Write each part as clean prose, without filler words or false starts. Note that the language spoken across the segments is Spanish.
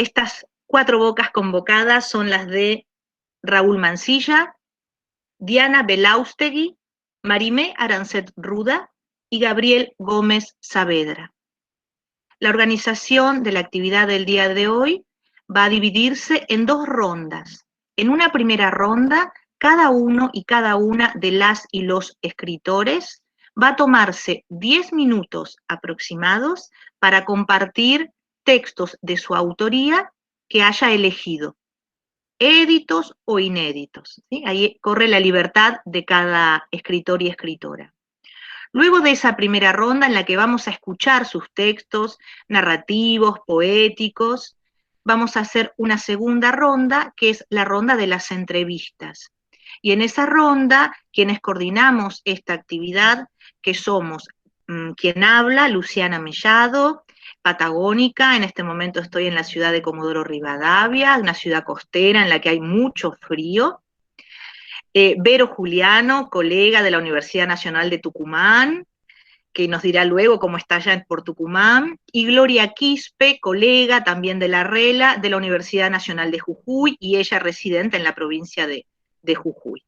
Estas 4 bocas convocadas son las de Raúl Mansilla, Diana Belaustegui, Marimé Arancet Ruda y Gabriel Gómez Saavedra. La organización de la actividad del día de hoy va a dividirse en 2 rondas. En una primera ronda, cada uno y cada una de las y los escritores va a tomarse 10 minutos aproximados para compartir textos de su autoría que haya elegido, éditos o inéditos, ¿sí? Ahí corre la libertad de cada escritor y escritora. Luego de esa primera ronda en la que vamos a escuchar sus textos narrativos, poéticos, vamos a hacer una segunda ronda, que es la ronda de las entrevistas. Y en esa ronda, quienes coordinamos esta actividad, que somos quien habla, Luciana Mellado, patagónica, en este momento estoy en la ciudad de Comodoro Rivadavia, una ciudad costera en la que hay mucho frío. Vero Juliano, colega de la Universidad Nacional de Tucumán, que nos dirá luego cómo está allá por Tucumán, y Gloria Quispe, colega también de la RELA, de la Universidad Nacional de Jujuy, y ella residente en la provincia de Jujuy.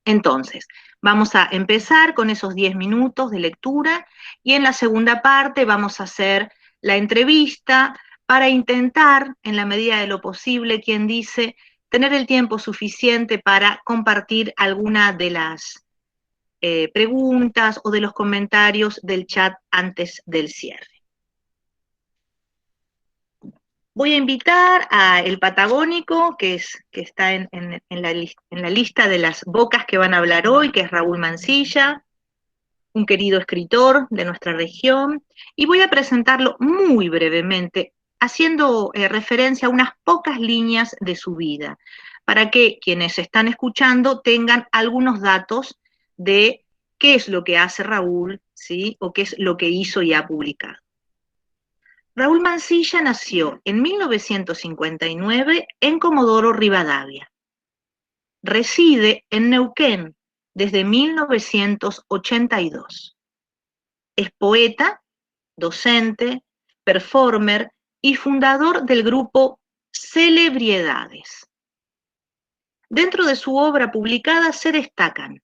Entonces, vamos a empezar con esos 10 minutos de lectura, y en la segunda parte vamos a hacer la entrevista para intentar, en la medida de lo posible, quien dice, tener el tiempo suficiente para compartir alguna de las preguntas o de los comentarios del chat antes del cierre. Voy a invitar a el patagónico, que está en la lista de las bocas que van a hablar hoy, que es Raúl Mansilla, un querido escritor de nuestra región, y voy a presentarlo muy brevemente, haciendo referencia a unas pocas líneas de su vida, para que quienes están escuchando tengan algunos datos de qué es lo que hace Raúl, ¿sí? O qué es lo que hizo y ha publicado. Raúl Mansilla nació en 1959 en Comodoro Rivadavia. Reside en Neuquén desde 1982. Es poeta, docente, performer y fundador del grupo Celebriedades. Dentro de su obra publicada se destacan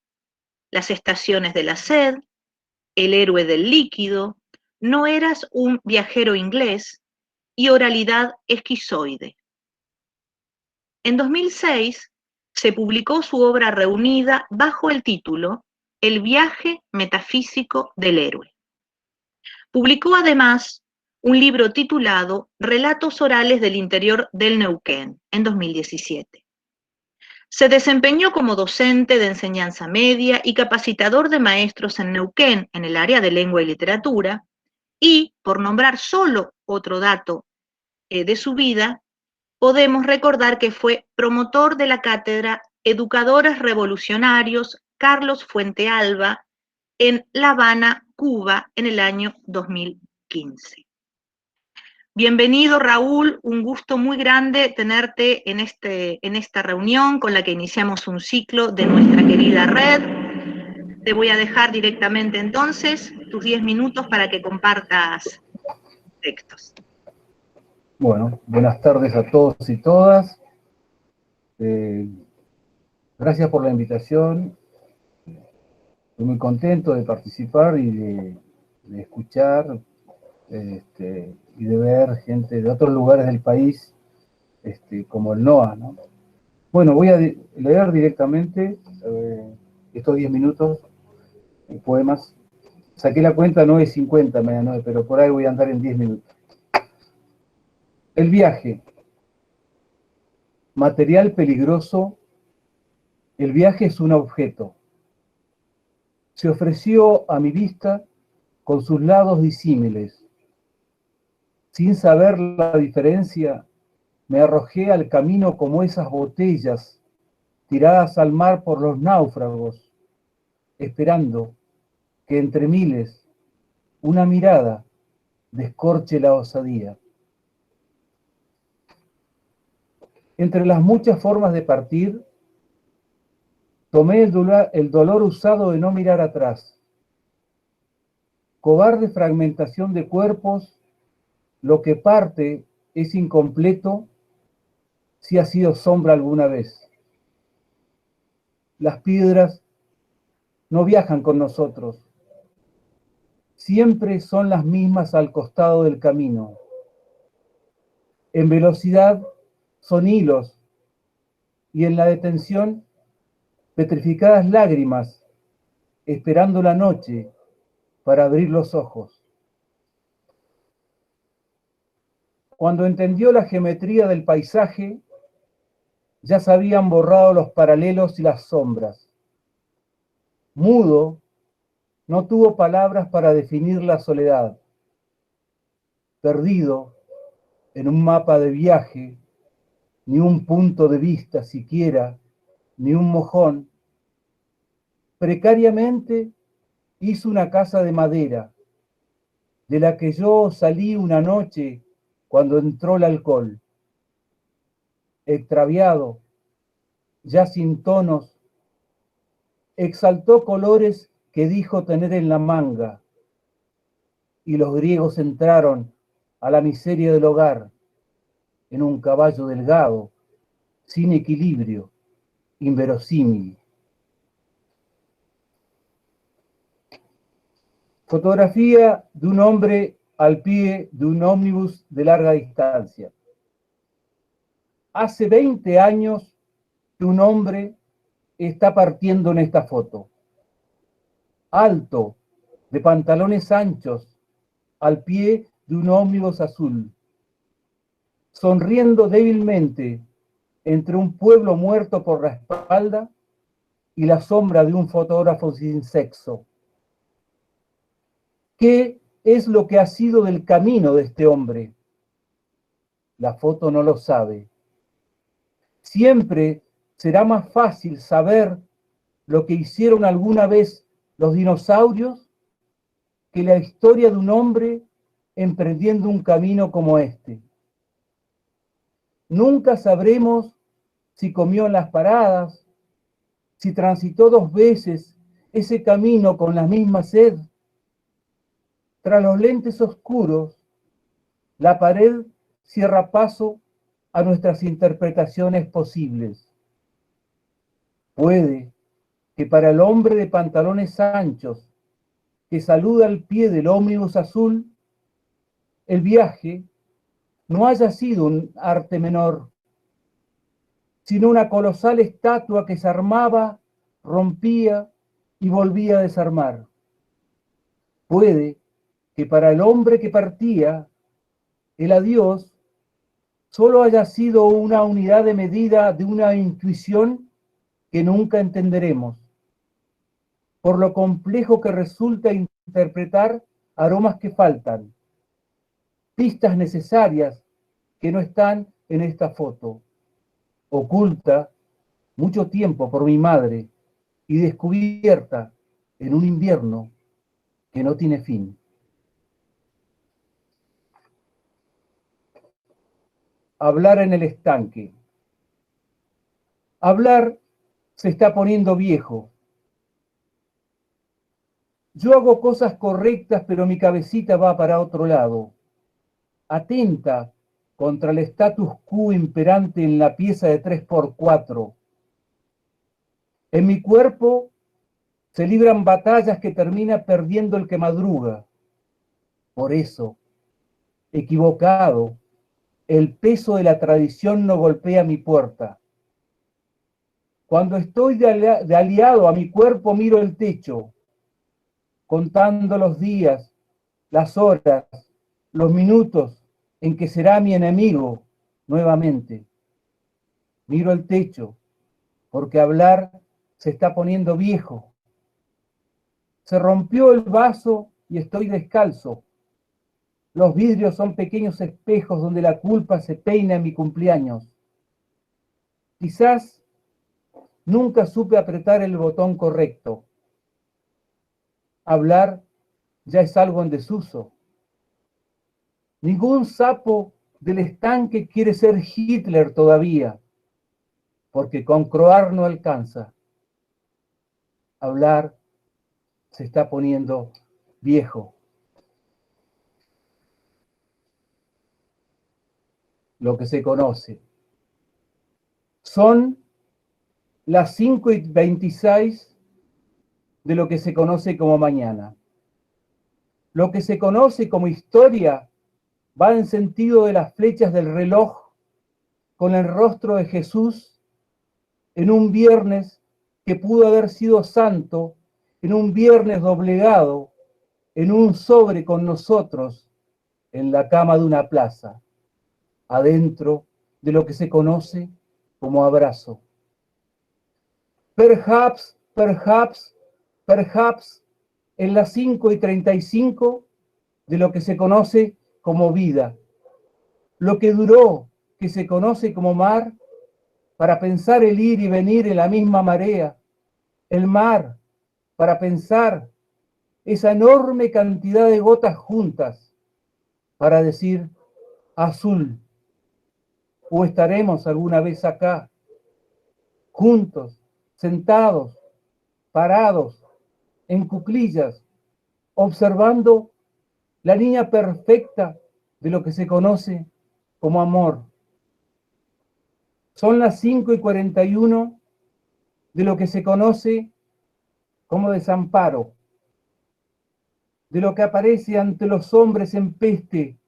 Las estaciones de la sed, El héroe del líquido, No eras un viajero inglés y Oralidad esquizoide. En 2006 se publicó su obra reunida bajo el título El viaje metafísico del héroe. Publicó además un libro titulado Relatos orales del interior del Neuquén en 2017. Se desempeñó como docente de enseñanza media y capacitador de maestros en Neuquén en el área de lengua y literatura, y, por nombrar solo otro dato de su vida, podemos recordar que fue promotor de la cátedra Educadores Revolucionarios Carlos Fuentealba en La Habana, Cuba, en el año 2015. Bienvenido, Raúl, un gusto muy grande tenerte en esta reunión con la que iniciamos un ciclo de nuestra querida red. Te voy a dejar directamente entonces tus 10 minutos para que compartas textos. Bueno, buenas tardes a todos y todas. Gracias por la invitación. Estoy muy contento de participar y de escuchar y de ver gente de otros lugares del país, como el NOA, ¿no? Bueno, voy a leer directamente estos 10 minutos, poemas. Saqué la cuenta 9:50, medianoche, pero por ahí voy a andar en 10 minutos. El viaje. Material peligroso. El viaje es un objeto. Se ofreció a mi vista con sus lados disímiles. Sin saber la diferencia, me arrojé al camino como esas botellas tiradas al mar por los náufragos, esperando que entre miles una mirada descorche la osadía. Entre las muchas formas de partir, tomé el dolor usado de no mirar atrás. Cobarde fragmentación de cuerpos, lo que parte es incompleto si ha sido sombra alguna vez. Las piedras no viajan con nosotros. Siempre son las mismas al costado del camino. En velocidad son hilos y en la detención petrificadas lágrimas, esperando la noche para abrir los ojos. Cuando entendió la geometría del paisaje, ya se habían borrado los paralelos y las sombras. Mudo, no tuvo palabras para definir la soledad. Perdido en un mapa de viaje, ni un punto de vista siquiera, ni un mojón, precariamente hizo una casa de madera, de la que yo salí una noche cuando entró el alcohol. Extraviado, ya sin tonos, exaltó colores que dijo tener en la manga, y los griegos entraron a la miseria del hogar en un caballo delgado, sin equilibrio, inverosímil. Fotografía de un hombre al pie de un ómnibus de larga distancia. Hace 20 años que un hombre está partiendo en esta foto. Alto, de pantalones anchos, al pie de un ómnibus azul. Sonriendo débilmente entre un pueblo muerto por la espalda y la sombra de un fotógrafo sin sexo. ¿Qué es lo que ha sido del camino de este hombre? La foto no lo sabe. Siempre será más fácil saber lo que hicieron alguna vez los dinosaurios que la historia de un hombre emprendiendo un camino como este. Nunca sabremos si comió en las paradas, si transitó 2 veces ese camino con la misma sed. Tras los lentes oscuros, la pared cierra paso a nuestras interpretaciones posibles. Puede que para el hombre de pantalones anchos que saluda al pie del ómnibus azul, el viaje no haya sido un arte menor, sino una colosal estatua que se armaba, rompía y volvía a desarmar. Puede que para el hombre que partía, el adiós solo haya sido una unidad de medida de una intuición que nunca entenderemos, por lo complejo que resulta interpretar aromas que faltan, pistas necesarias que no están en esta foto, oculta mucho tiempo por mi madre y descubierta en un invierno que no tiene fin. Hablar en el estanque. Hablar se está poniendo viejo. Yo hago cosas correctas, pero mi cabecita va para otro lado. Atenta contra el status quo imperante en la pieza de 3x4. En mi cuerpo se libran batallas que termina perdiendo el que madruga. Por eso, equivocado, el peso de la tradición no golpea mi puerta. Cuando estoy de aliado a mi cuerpo, miro el techo, contando los días, las horas, los minutos en que será mi enemigo nuevamente. Miro el techo, porque hablar se está poniendo viejo. Se rompió el vaso y estoy descalzo. Los vidrios son pequeños espejos donde la culpa se peina en mi cumpleaños. Quizás nunca supe apretar el botón correcto. Hablar ya es algo en desuso. Ningún sapo del estanque quiere ser Hitler todavía, porque con croar no alcanza. Hablar se está poniendo viejo. lo que se conoce. Son las 5:26 de lo que se conoce como mañana. Lo que se conoce como historia va en sentido de las flechas del reloj con el rostro de Jesús en un viernes que pudo haber sido santo, en un viernes doblegado, en un sobre con nosotros, en la cama de una plaza, adentro de lo que se conoce como abrazo. Perhaps, en las 5:35 de lo que se conoce como vida. Lo que duró, que se conoce como mar, para pensar el ir y venir en la misma marea. El mar, para pensar esa enorme cantidad de gotas juntas, para decir azul. O estaremos alguna vez acá, juntos, sentados, parados, en cuclillas, observando la línea perfecta de lo que se conoce como amor. Son las 5:41 de lo que se conoce como desamparo, de lo que aparece ante los hombres en peste,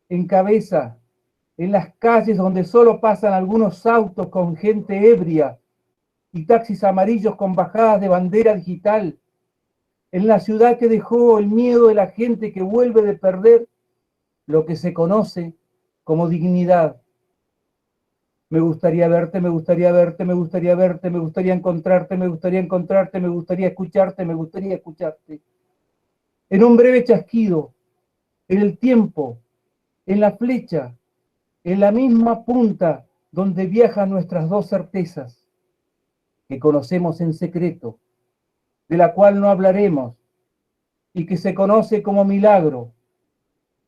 en cabeza, en las calles donde solo pasan algunos autos con gente ebria y taxis amarillos con bajadas de bandera digital, en la ciudad que dejó el miedo de la gente que vuelve de perder lo que se conoce como dignidad. Me gustaría verte, me gustaría verte, me gustaría verte, me gustaría encontrarte, me gustaría encontrarte, me gustaría escucharte, me gustaría escucharte. En un breve chasquido, en el tiempo, en la flecha, en la misma punta donde viajan nuestras dos certezas, que conocemos en secreto, de la cual no hablaremos, y que se conoce como milagro,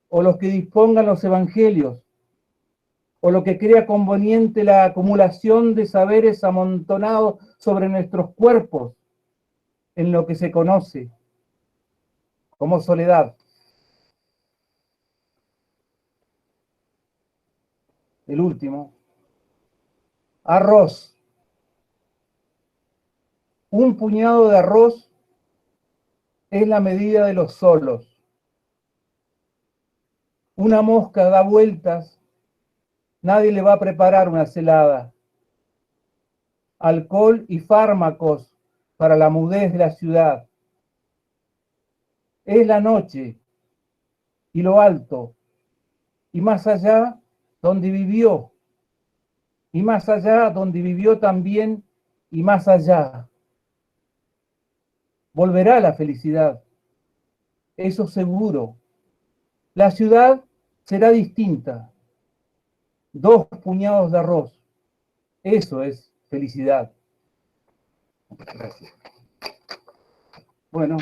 o los que dispongan los evangelios, o lo que crea conveniente la acumulación de saberes amontonados sobre nuestros cuerpos, en lo que se conoce como soledad. El último, arroz. Un puñado de arroz es la medida de los solos. Una mosca da vueltas, nadie le va a preparar una celada. Alcohol y fármacos para la mudez de la ciudad. Es la noche y lo alto, y más allá donde vivió, y más allá donde vivió también, y más allá. Volverá la felicidad, eso seguro. La ciudad será distinta. 2 puñados de arroz, eso es felicidad. Gracias. Bueno.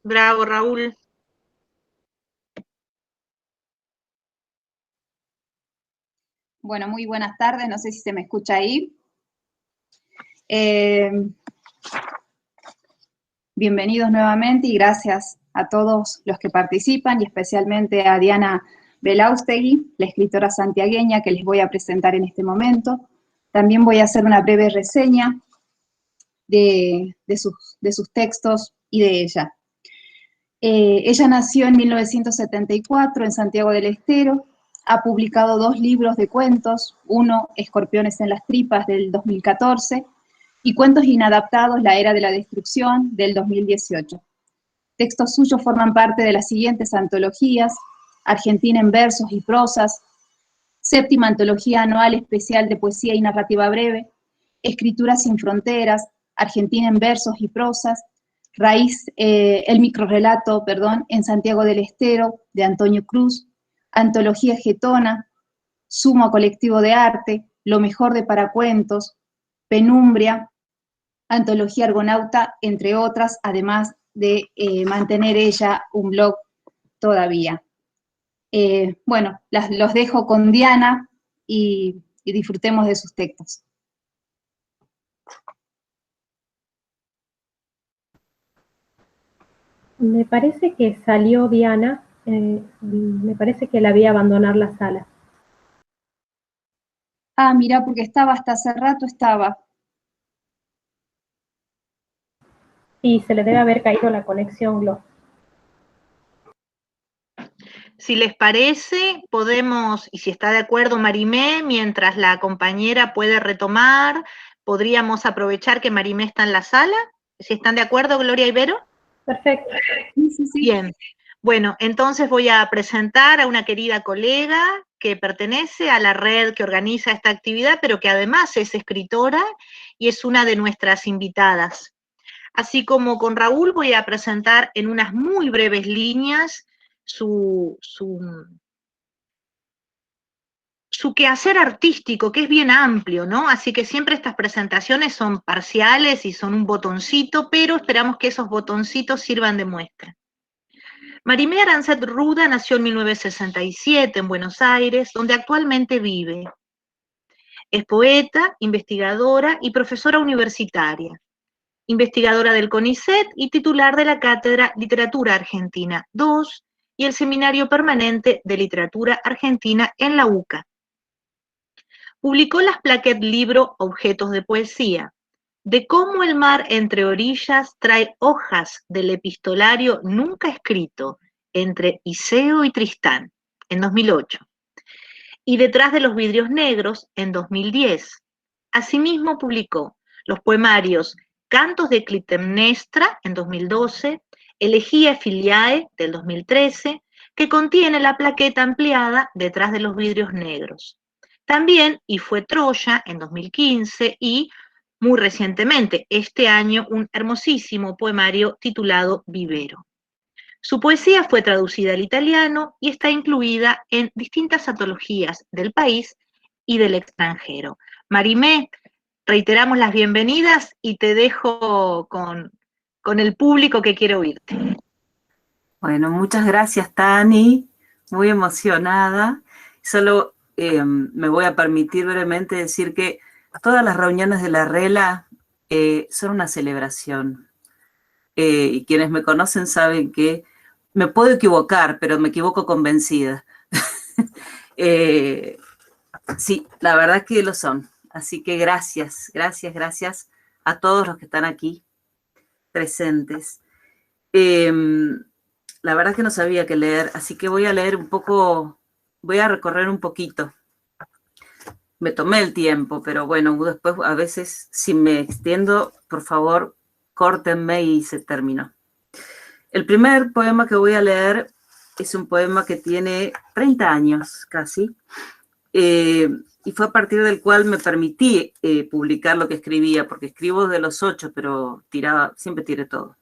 Bravo, Raúl. Bueno, muy buenas tardes, no sé si se me escucha ahí. Bienvenidos nuevamente y gracias a todos los que participan y especialmente a Diana Belaustegui, la escritora santiagueña que les voy a presentar en este momento. También voy a hacer una breve reseña de sus textos y de ella. Ella nació en 1974 en Santiago del Estero. Ha publicado 2 libros de cuentos, uno, Escorpiones en las tripas, del 2014, y Cuentos inadaptados, La era de la destrucción, del 2018. Textos suyos forman parte de las siguientes antologías: Argentina en versos y prosas, séptima antología anual especial de poesía y narrativa breve, Escrituras sin fronteras, Argentina en versos y prosas, el microrrelato, en Santiago del Estero, de Antonio Cruz, Antología Getona, Sumo Colectivo de Arte, Lo mejor de Paracuentos, Penumbria, Antología Argonauta, entre otras, además de mantener ella un blog todavía. Bueno, los dejo con Diana y disfrutemos de sus textos. Me parece que salió Diana, me parece que la vi abandonar la sala. Ah, mira, porque estaba hasta hace rato, estaba. Y se le debe haber caído la conexión, Glo. Si les parece, podemos, y si está de acuerdo Marimé, mientras la compañera puede retomar, podríamos aprovechar que Marimé está en la sala. Si están de acuerdo, Gloria Ibero. Perfecto. Sí, sí, sí. Bien. Bueno, entonces voy a presentar a una querida colega que pertenece a la red que organiza esta actividad, pero que además es escritora y es una de nuestras invitadas. Así como con Raúl voy a presentar en unas muy breves líneas su quehacer artístico, que es bien amplio, ¿no? Así que siempre estas presentaciones son parciales y son un botoncito, pero esperamos que esos botoncitos sirvan de muestra. Marimé Arancet Ruda nació en 1967 en Buenos Aires, donde actualmente vive. Es poeta, investigadora y profesora universitaria, investigadora del CONICET y titular de la Cátedra Literatura Argentina II y el Seminario Permanente de Literatura Argentina en la UCA. Publicó las plaquettes libro Objetos de Poesía, de cómo el mar entre orillas trae hojas del epistolario nunca escrito entre Iseo y Tristán, en 2008, y Detrás de los vidrios negros, en 2010. Asimismo publicó los poemarios Cantos de Clitemnestra, en 2012, Elegía Filiae, del 2013, que contiene la plaqueta ampliada Detrás de los vidrios negros. También Y fue Troya, en 2015, y muy recientemente, este año, un hermosísimo poemario titulado Vivero. Su poesía fue traducida al italiano y está incluida en distintas antologías del país y del extranjero. Marimé, reiteramos las bienvenidas y te dejo con el público que quiere oírte. Bueno, muchas gracias, Tani, muy emocionada. Solo me voy a permitir brevemente decir que todas las reuniones de la RELA son una celebración. Y quienes me conocen saben que me puedo equivocar, pero me equivoco convencida. Sí, la verdad que lo son. Así que gracias, gracias, gracias a todos los que están aquí presentes. La verdad que no sabía qué leer, así que voy a leer un poco, voy a recorrer un poquito. Me tomé el tiempo, pero bueno, después a veces si me extiendo, por favor, córtenme y se terminó. El primer poema que voy a leer es un poema que tiene 30 años casi, y fue a partir del cual me permití publicar lo que escribía, porque escribo de los 8, pero siempre tiré todo.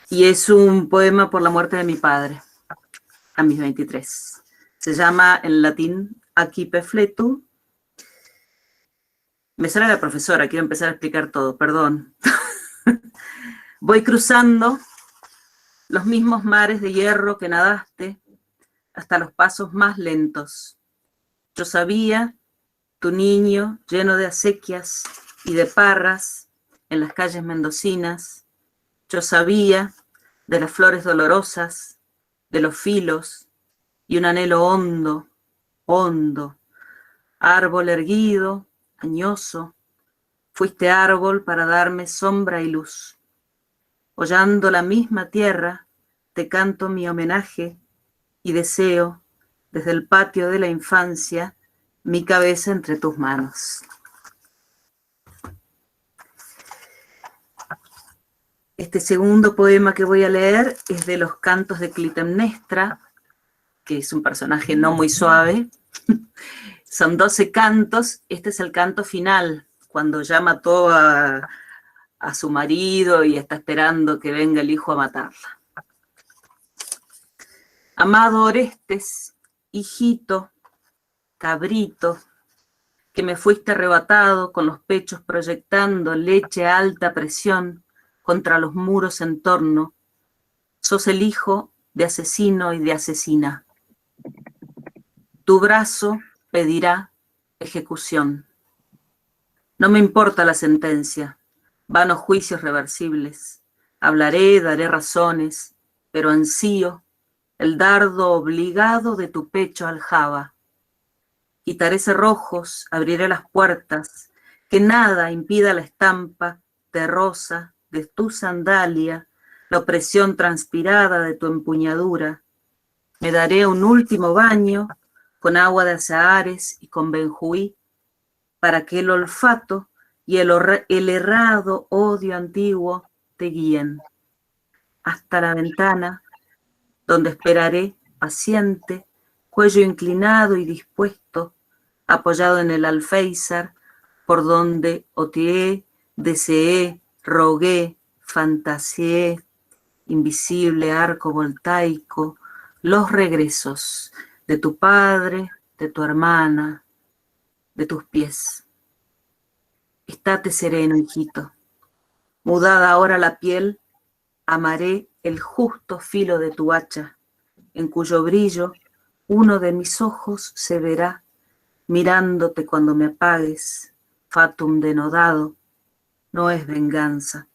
Y es un poema por la muerte de mi padre, a mis 23. Se llama en latín Accipe fletu. Me sale la profesora, quiero empezar a explicar todo, perdón. Voy cruzando los mismos mares de hierro que nadaste hasta los pasos más lentos. Yo sabía, tu niño lleno de acequias y de parras en las calles mendocinas. Yo sabía de las flores dolorosas, de los filos y un anhelo hondo, hondo. Árbol erguido, añoso, fuiste árbol para darme sombra y luz. Hollando la misma tierra, te canto mi homenaje y deseo, desde el patio de la infancia, mi cabeza entre tus manos. Este segundo poema que voy a leer es de los Cantos de Clitemnestra, que es un personaje no muy suave. Son 12 cantos, este es el canto final, cuando ya mató a su marido y está esperando que venga el hijo a matarla. Amado Orestes, hijito, cabrito, que me fuiste arrebatado con los pechos proyectando leche a alta presión contra los muros en torno, sos el hijo de asesino y de asesina. Tu brazo pedirá ejecución. No me importa la sentencia, vanos juicios reversibles. Hablaré, daré razones, pero ansío el dardo obligado de tu pecho aljaba. Quitaré cerrojos, abriré las puertas, que nada impida la estampa de rosa de tu sandalia, la opresión transpirada de tu empuñadura. Me daré un último baño con agua de azahares y con benjuí, para que el olfato y el errado odio antiguo te guíen. Hasta la ventana, donde esperaré paciente, cuello inclinado y dispuesto, apoyado en el alféizar, por donde oteé, deseé, rogué, fantaseé, invisible arco voltaico, los regresos de tu padre, de tu hermana, de tus pies. Estate sereno, hijito. Mudada ahora la piel, amaré el justo filo de tu hacha, en cuyo brillo uno de mis ojos se verá, mirándote cuando me apagues, fatum denodado. No es venganza,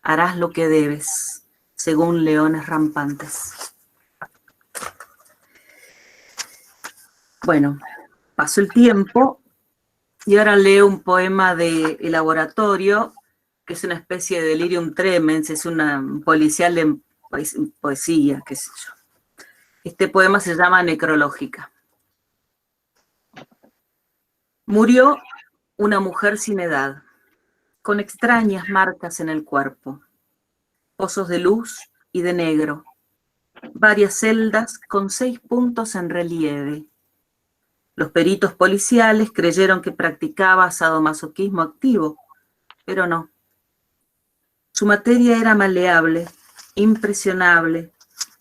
harás lo que debes, según leones rampantes. Bueno, pasó el tiempo y ahora leo un poema de El Laboratorio, que es una especie de delirium tremens, es un policial de poesía, qué sé yo. Este poema se llama Necrológica. Murió una mujer sin edad, con extrañas marcas en el cuerpo, pozos de luz y de negro, varias celdas con 6 puntos en relieve. Los peritos policiales creyeron que practicaba sadomasoquismo activo, pero no. Su materia era maleable, impresionable,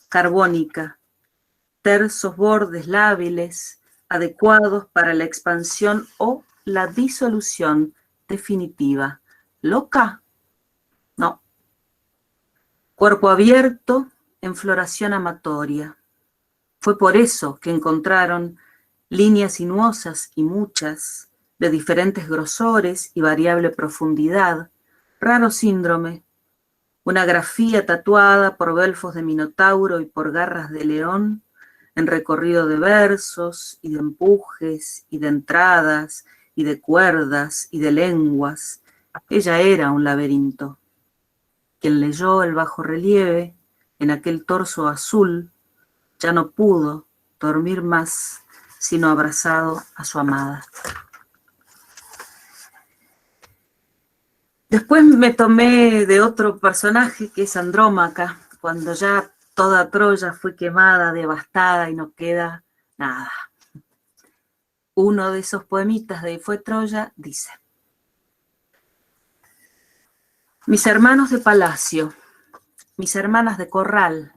carbónica, tersos bordes lábiles, adecuados para la expansión o la disolución definitiva. ¿Loca? No. Cuerpo abierto en floración amatoria. Fue por eso que encontraron líneas sinuosas y muchas, de diferentes grosores y variable profundidad, raro síndrome, una grafía tatuada por belfos de minotauro y por garras de león, en recorrido de versos y de empujes y de entradas y de cuerdas y de lenguas. Ella era un laberinto. Quien leyó el bajo relieve en aquel torso azul ya no pudo dormir más sino abrazado a su amada. Después me tomé de otro personaje que es Andrómaca, cuando ya toda Troya fue quemada, devastada y no queda nada. Uno de esos poemitas de Fue Troya dice: mis hermanos de palacio, mis hermanas de corral,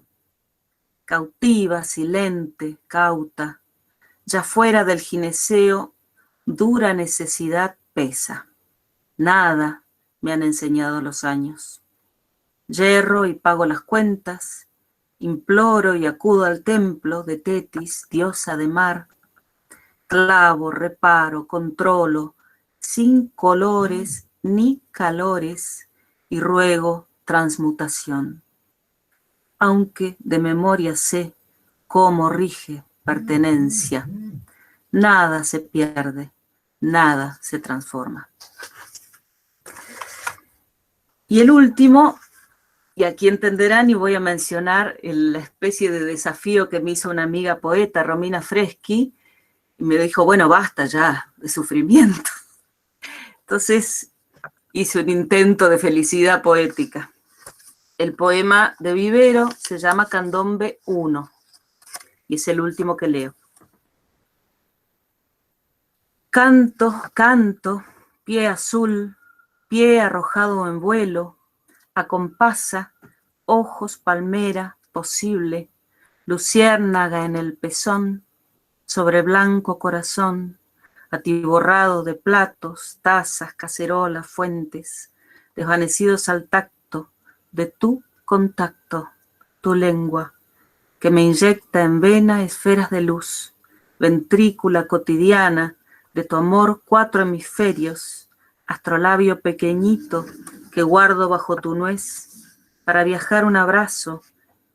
cautiva, silente, cauta, ya fuera del gineceo, dura necesidad pesa. Nada me han enseñado los años. Yerro y pago las cuentas, imploro y acudo al templo de Tetis, diosa de mar. Clavo, reparo, controlo, sin colores ni calores, y ruego transmutación. Aunque de memoria sé cómo rige pertenencia, nada se pierde, nada se transforma. Y el último, y aquí entenderán y voy a mencionar la especie de desafío que me hizo una amiga poeta, Romina Freschi, y me dijo, bueno, basta ya de sufrimiento. Entonces hice un intento de felicidad poética. El poema de Vivero se llama Candombe 1 y es el último que leo. Canto, canto, pie azul, pie arrojado en vuelo, acompasa, ojos palmera, posible, luciérnaga en el pezón, sobre blanco corazón, atiborrado de platos, tazas, cacerolas, fuentes, desvanecidos al tacto de tu contacto, tu lengua, que me inyecta en vena esferas de luz, ventrícula cotidiana de tu amor 4 hemisferios, astrolabio pequeñito que guardo bajo tu nuez, para viajar un abrazo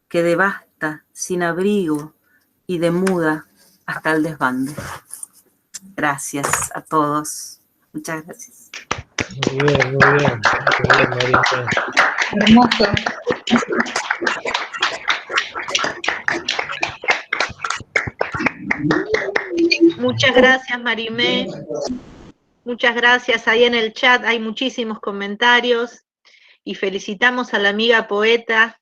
que devasta sin abrigo y demuda hasta el desbande. Gracias a todos. Muchas gracias. Muy bien, muy bien. Muy bien, María. Hermoso. Muchas gracias, Marimé. Muchas gracias. Ahí en el chat hay muchísimos comentarios y felicitamos a la amiga poeta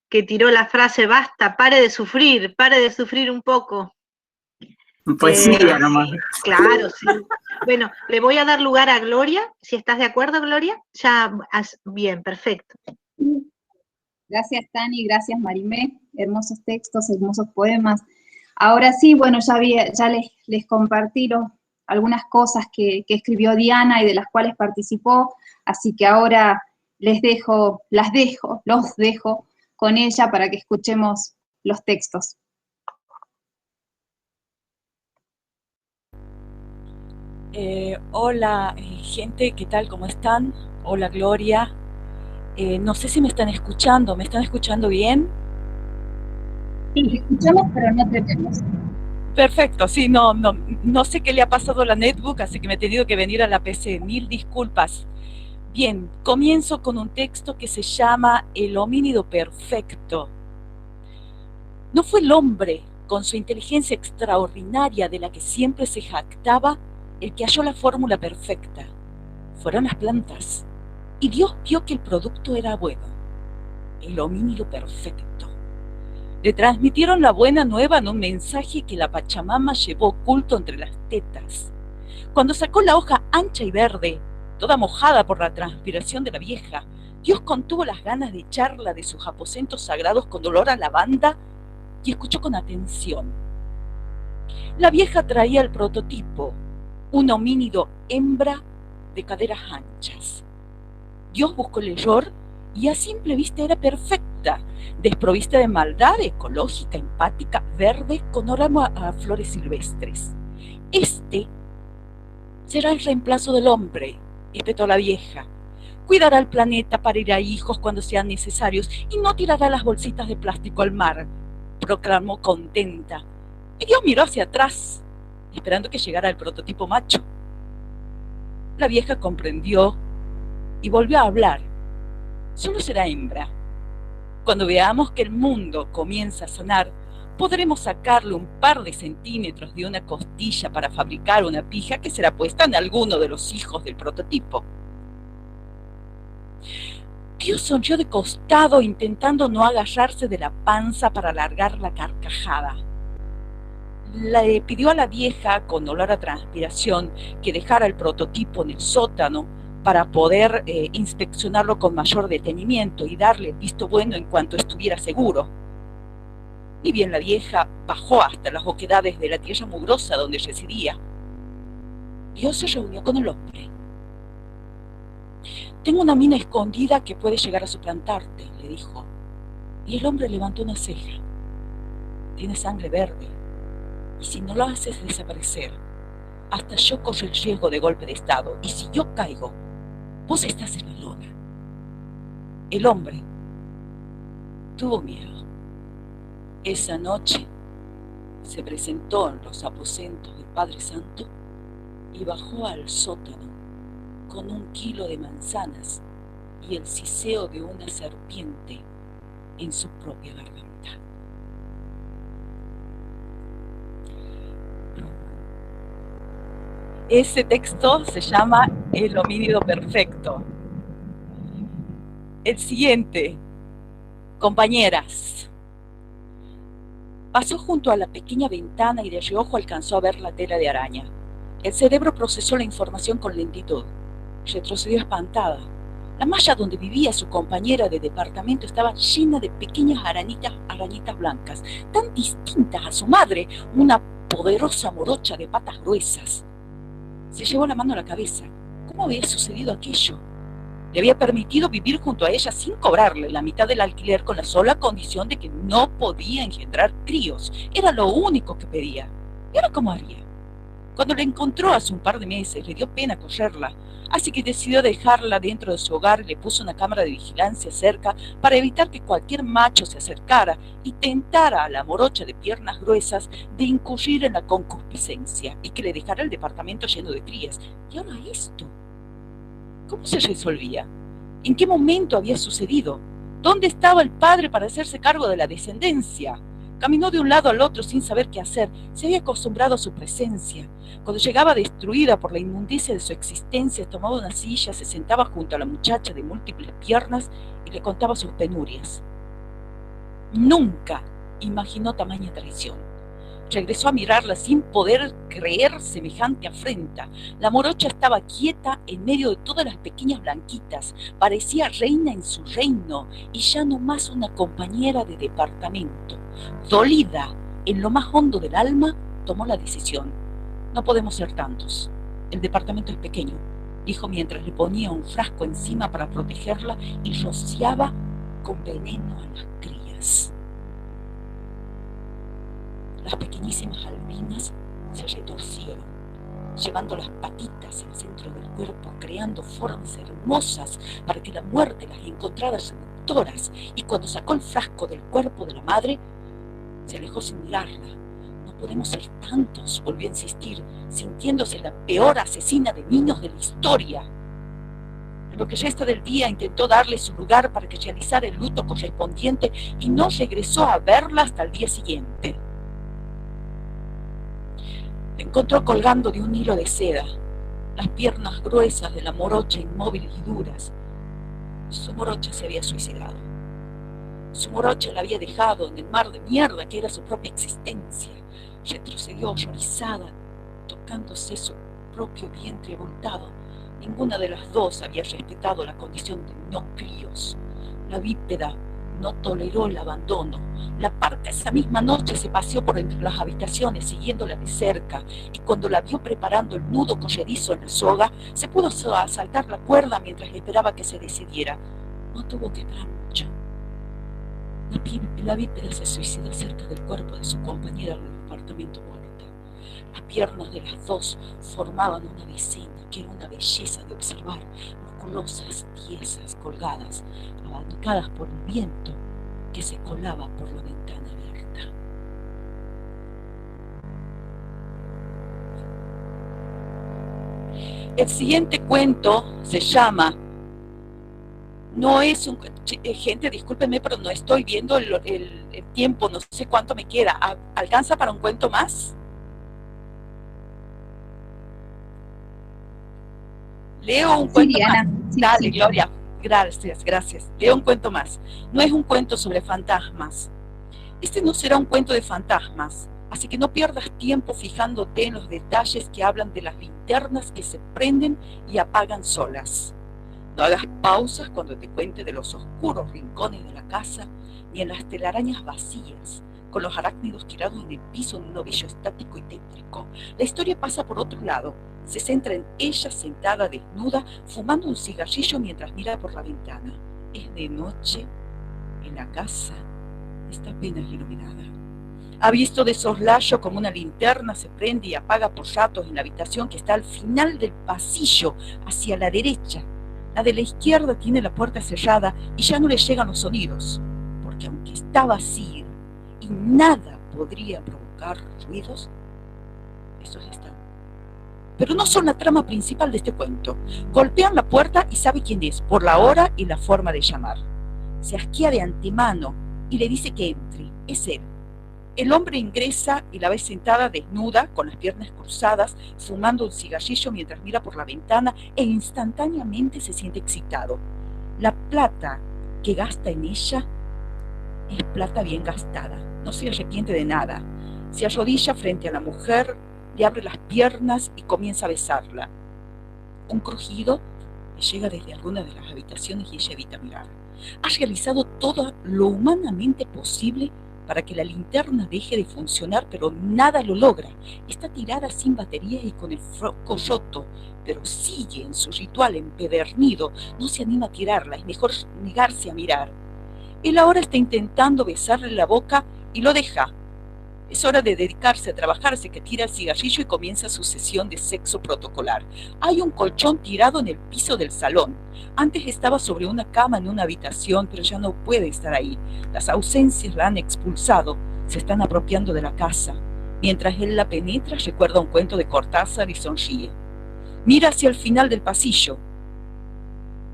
que tiró la frase: basta, pare de sufrir un poco. Poesía nomás. Claro, sí. Bueno, le voy a dar lugar a Gloria, si estás de acuerdo, Gloria. Ya, bien, perfecto. Gracias, Tani, gracias, Marimé. Hermosos textos, hermosos poemas. Ahora sí, bueno, ya les compartí algunas cosas que escribió Diana y de las cuales participó, así que ahora los dejo con ella para que escuchemos los textos. Hola, gente, ¿qué tal? ¿Cómo están? Hola, Gloria. No sé si me están escuchando bien? Sí, te escuchamos, pero no te vemos. Perfecto, sí, no sé qué le ha pasado a la netbook, así que me he tenido que venir a la PC. Mil disculpas. Bien, comienzo con un texto que se llama El homínido perfecto. No fue el hombre, con su inteligencia extraordinaria de la que siempre se jactaba, el que halló la fórmula perfecta. Fueron las plantas. Y Dios vio que el producto era bueno. El homínido perfecto. Le transmitieron la buena nueva en un mensaje que la Pachamama llevó oculto entre las tetas. Cuando sacó la hoja ancha y verde, toda mojada por la transpiración de la vieja, Dios contuvo las ganas de echarla de sus aposentos sagrados con olor a lavanda y escuchó con atención. La vieja traía el prototipo, un homínido hembra de caderas anchas. Dios buscó el error y a simple vista era perfecta, desprovista de maldad, ecológica, empática, verde, con aroma a flores silvestres. Este será el reemplazo del hombre, espetó la vieja. Cuidará el planeta para ir a hijos cuando sean necesarios y no tirará las bolsitas de plástico al mar, proclamó contenta. Y Dios miró hacia atrás, esperando que llegara el prototipo macho. La vieja comprendió y volvió a hablar. Solo será hembra. Cuando veamos que el mundo comienza a sanar, podremos sacarle un par de centímetros de una costilla para fabricar una pija que será puesta en alguno de los hijos del prototipo. Dios sonrió de costado, intentando no agarrarse de la panza para alargar la carcajada. Le pidió a la vieja, con olor a transpiración, que dejara el prototipo en el sótano para poder inspeccionarlo con mayor detenimiento y darle el visto bueno en cuanto estuviera seguro. Ni bien la vieja bajó hasta las oquedades de la tierra mugrosa donde residía. Dios se reunió con el hombre. Tengo una mina escondida que puede llegar a suplantarte, le dijo. Y el hombre levantó una ceja. Tiene sangre verde. Y si no lo haces desaparecer, hasta yo corro el riesgo de golpe de estado. Y si yo caigo, vos estás en la lona. El hombre tuvo miedo. Esa noche se presentó en los aposentos del Padre Santo y bajó al sótano con 1 kilo de manzanas y el siseo de una serpiente en su propia garganta. Ese texto se llama El homínido perfecto. El siguiente, compañeras. Pasó junto a la pequeña ventana y de reojo alcanzó a ver la tela de araña. El cerebro procesó la información con lentitud. Retrocedió espantada. La malla donde vivía su compañera de departamento estaba llena de pequeñas arañitas blancas, tan distintas a su madre, una poderosa morocha de patas gruesas. Se llevó la mano a la cabeza. ¿Cómo había sucedido aquello? Le había permitido vivir junto a ella sin cobrarle la mitad del alquiler con la sola condición de que no podía engendrar críos. Era lo único que pedía. ¿Y ahora cómo haría? Cuando la encontró hace un par de meses, le dio pena correrla, así que decidió dejarla dentro de su hogar y le puso una cámara de vigilancia cerca para evitar que cualquier macho se acercara y tentara a la morocha de piernas gruesas de incurrir en la concupiscencia y que le dejara el departamento lleno de crías. Y ahora esto, ¿cómo se resolvía? ¿En qué momento había sucedido? ¿Dónde estaba el padre para hacerse cargo de la descendencia? Caminó de un lado al otro sin saber qué hacer. Se había acostumbrado a su presencia. Cuando llegaba destruida por la inmundicia de su existencia, tomaba una silla, se sentaba junto a la muchacha de múltiples piernas y le contaba sus penurias. Nunca imaginó tamaña traición. Regresó a mirarla sin poder creer semejante afrenta. La morocha estaba quieta en medio de todas las pequeñas blanquitas. Parecía reina en su reino y ya no más una compañera de departamento. Dolida en lo más hondo del alma, tomó la decisión. No podemos ser tantos. El departamento es pequeño, dijo mientras le ponía un frasco encima para protegerla y rociaba con veneno a las crías. Las pequeñísimas albinas se retorcieron, llevando las patitas al centro del cuerpo, creando formas hermosas para que la muerte las encontrara seductoras, y cuando sacó el frasco del cuerpo de la madre, se alejó sin mirarla. No podemos ser tantos, volvió a insistir, sintiéndose la peor asesina de niños de la historia. En lo que resta del día intentó darle su lugar para que realizara el luto correspondiente y no regresó a verla hasta el día siguiente. La encontró colgando de un hilo de seda, las piernas gruesas de la morocha inmóviles y duras. Su morocha se había suicidado. Su morocha la había dejado en el mar de mierda que era su propia existencia. Retrocedió horrorizada, tocándose su propio vientre abultado. Ninguna de las dos había respetado la condición de no críos. La bípeda no toleró el abandono. La parca esa misma noche se paseó por entre las habitaciones siguiéndola de cerca, y cuando la vio preparando el nudo corredizo en la soga, se pudo saltar la cuerda mientras esperaba que se decidiera. No tuvo que esperar mucho. La bípeda se suicidó cerca del cuerpo de su compañera del departamento muerta. Las piernas de las dos formaban una decena que era una belleza de observar, musculosas, tiesas, colgadas, abancadas por el viento que se colaba por la ventana abierta. El siguiente cuento se llama, no es un, gente, discúlpenme, pero no estoy viendo el tiempo, no sé cuánto me queda. ¿Alcanza para un cuento más? Leo un cuento más. Dale, Gloria. Gracias. Leo un cuento más. No es un cuento sobre fantasmas. Este no será un cuento de fantasmas, así que no pierdas tiempo fijándote en los detalles que hablan de las linternas que se prenden y apagan solas. No hagas pausas cuando te cuente de los oscuros rincones de la casa, ni en las telarañas vacías, con los arácnidos tirados en el piso en un ovillo estático y tétrico. La historia pasa por otro lado. Se centra en ella sentada desnuda, fumando un cigarrillo mientras mira por la ventana. Es de noche y la casa está apenas iluminada. Ha visto de soslayo como una linterna se prende y apaga por ratos en la habitación que está al final del pasillo, hacia la derecha. La de la izquierda tiene la puerta cerrada y ya no le llegan los sonidos, porque aunque está vacía y nada podría provocar ruidos, esos están. Pero no son la trama principal de este cuento. Golpean la puerta y sabe quién es, por la hora y la forma de llamar. Se asquea de antemano y le dice que entre. Es él. El hombre ingresa y la ve sentada desnuda, con las piernas cruzadas, fumando un cigarrillo mientras mira por la ventana e instantáneamente se siente excitado. La plata que gasta en ella es plata bien gastada. No se arrepiente de nada. Se arrodilla frente a la mujer, le abre las piernas y comienza a besarla. Un crujido le llega desde alguna de las habitaciones y ella evita mirar. Ha realizado todo lo humanamente posible para que la linterna deje de funcionar, pero nada lo logra. Está tirada sin batería y con el foco roto, pero sigue en su ritual empedernido. No se anima a tirarla, es mejor negarse a mirar. Él ahora está intentando besarle la boca y lo deja. Es hora de dedicarse a trabajar, así que tira el cigarrillo y comienza su sesión de sexo protocolar. Hay un colchón tirado en el piso del salón. Antes estaba sobre una cama en una habitación, pero ya no puede estar ahí. Las ausencias la han expulsado, se están apropiando de la casa. Mientras él la penetra, recuerda un cuento de Cortázar y sonríe. Mira hacia el final del pasillo.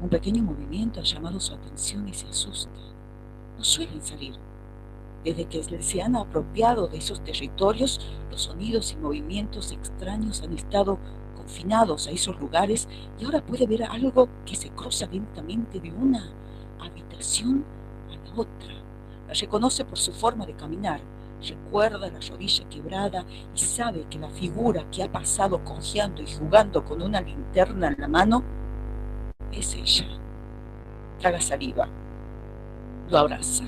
Un pequeño movimiento ha llamado su atención y se asusta. No suelen salir. Desde que se han apropiado de esos territorios, los sonidos y movimientos extraños han estado confinados a esos lugares y ahora puede ver algo que se cruza lentamente de una habitación a la otra. La reconoce por su forma de caminar, recuerda la rodilla quebrada y sabe que la figura que ha pasado cojeando y jugando con una linterna en la mano es ella. Traga saliva. Lo abraza.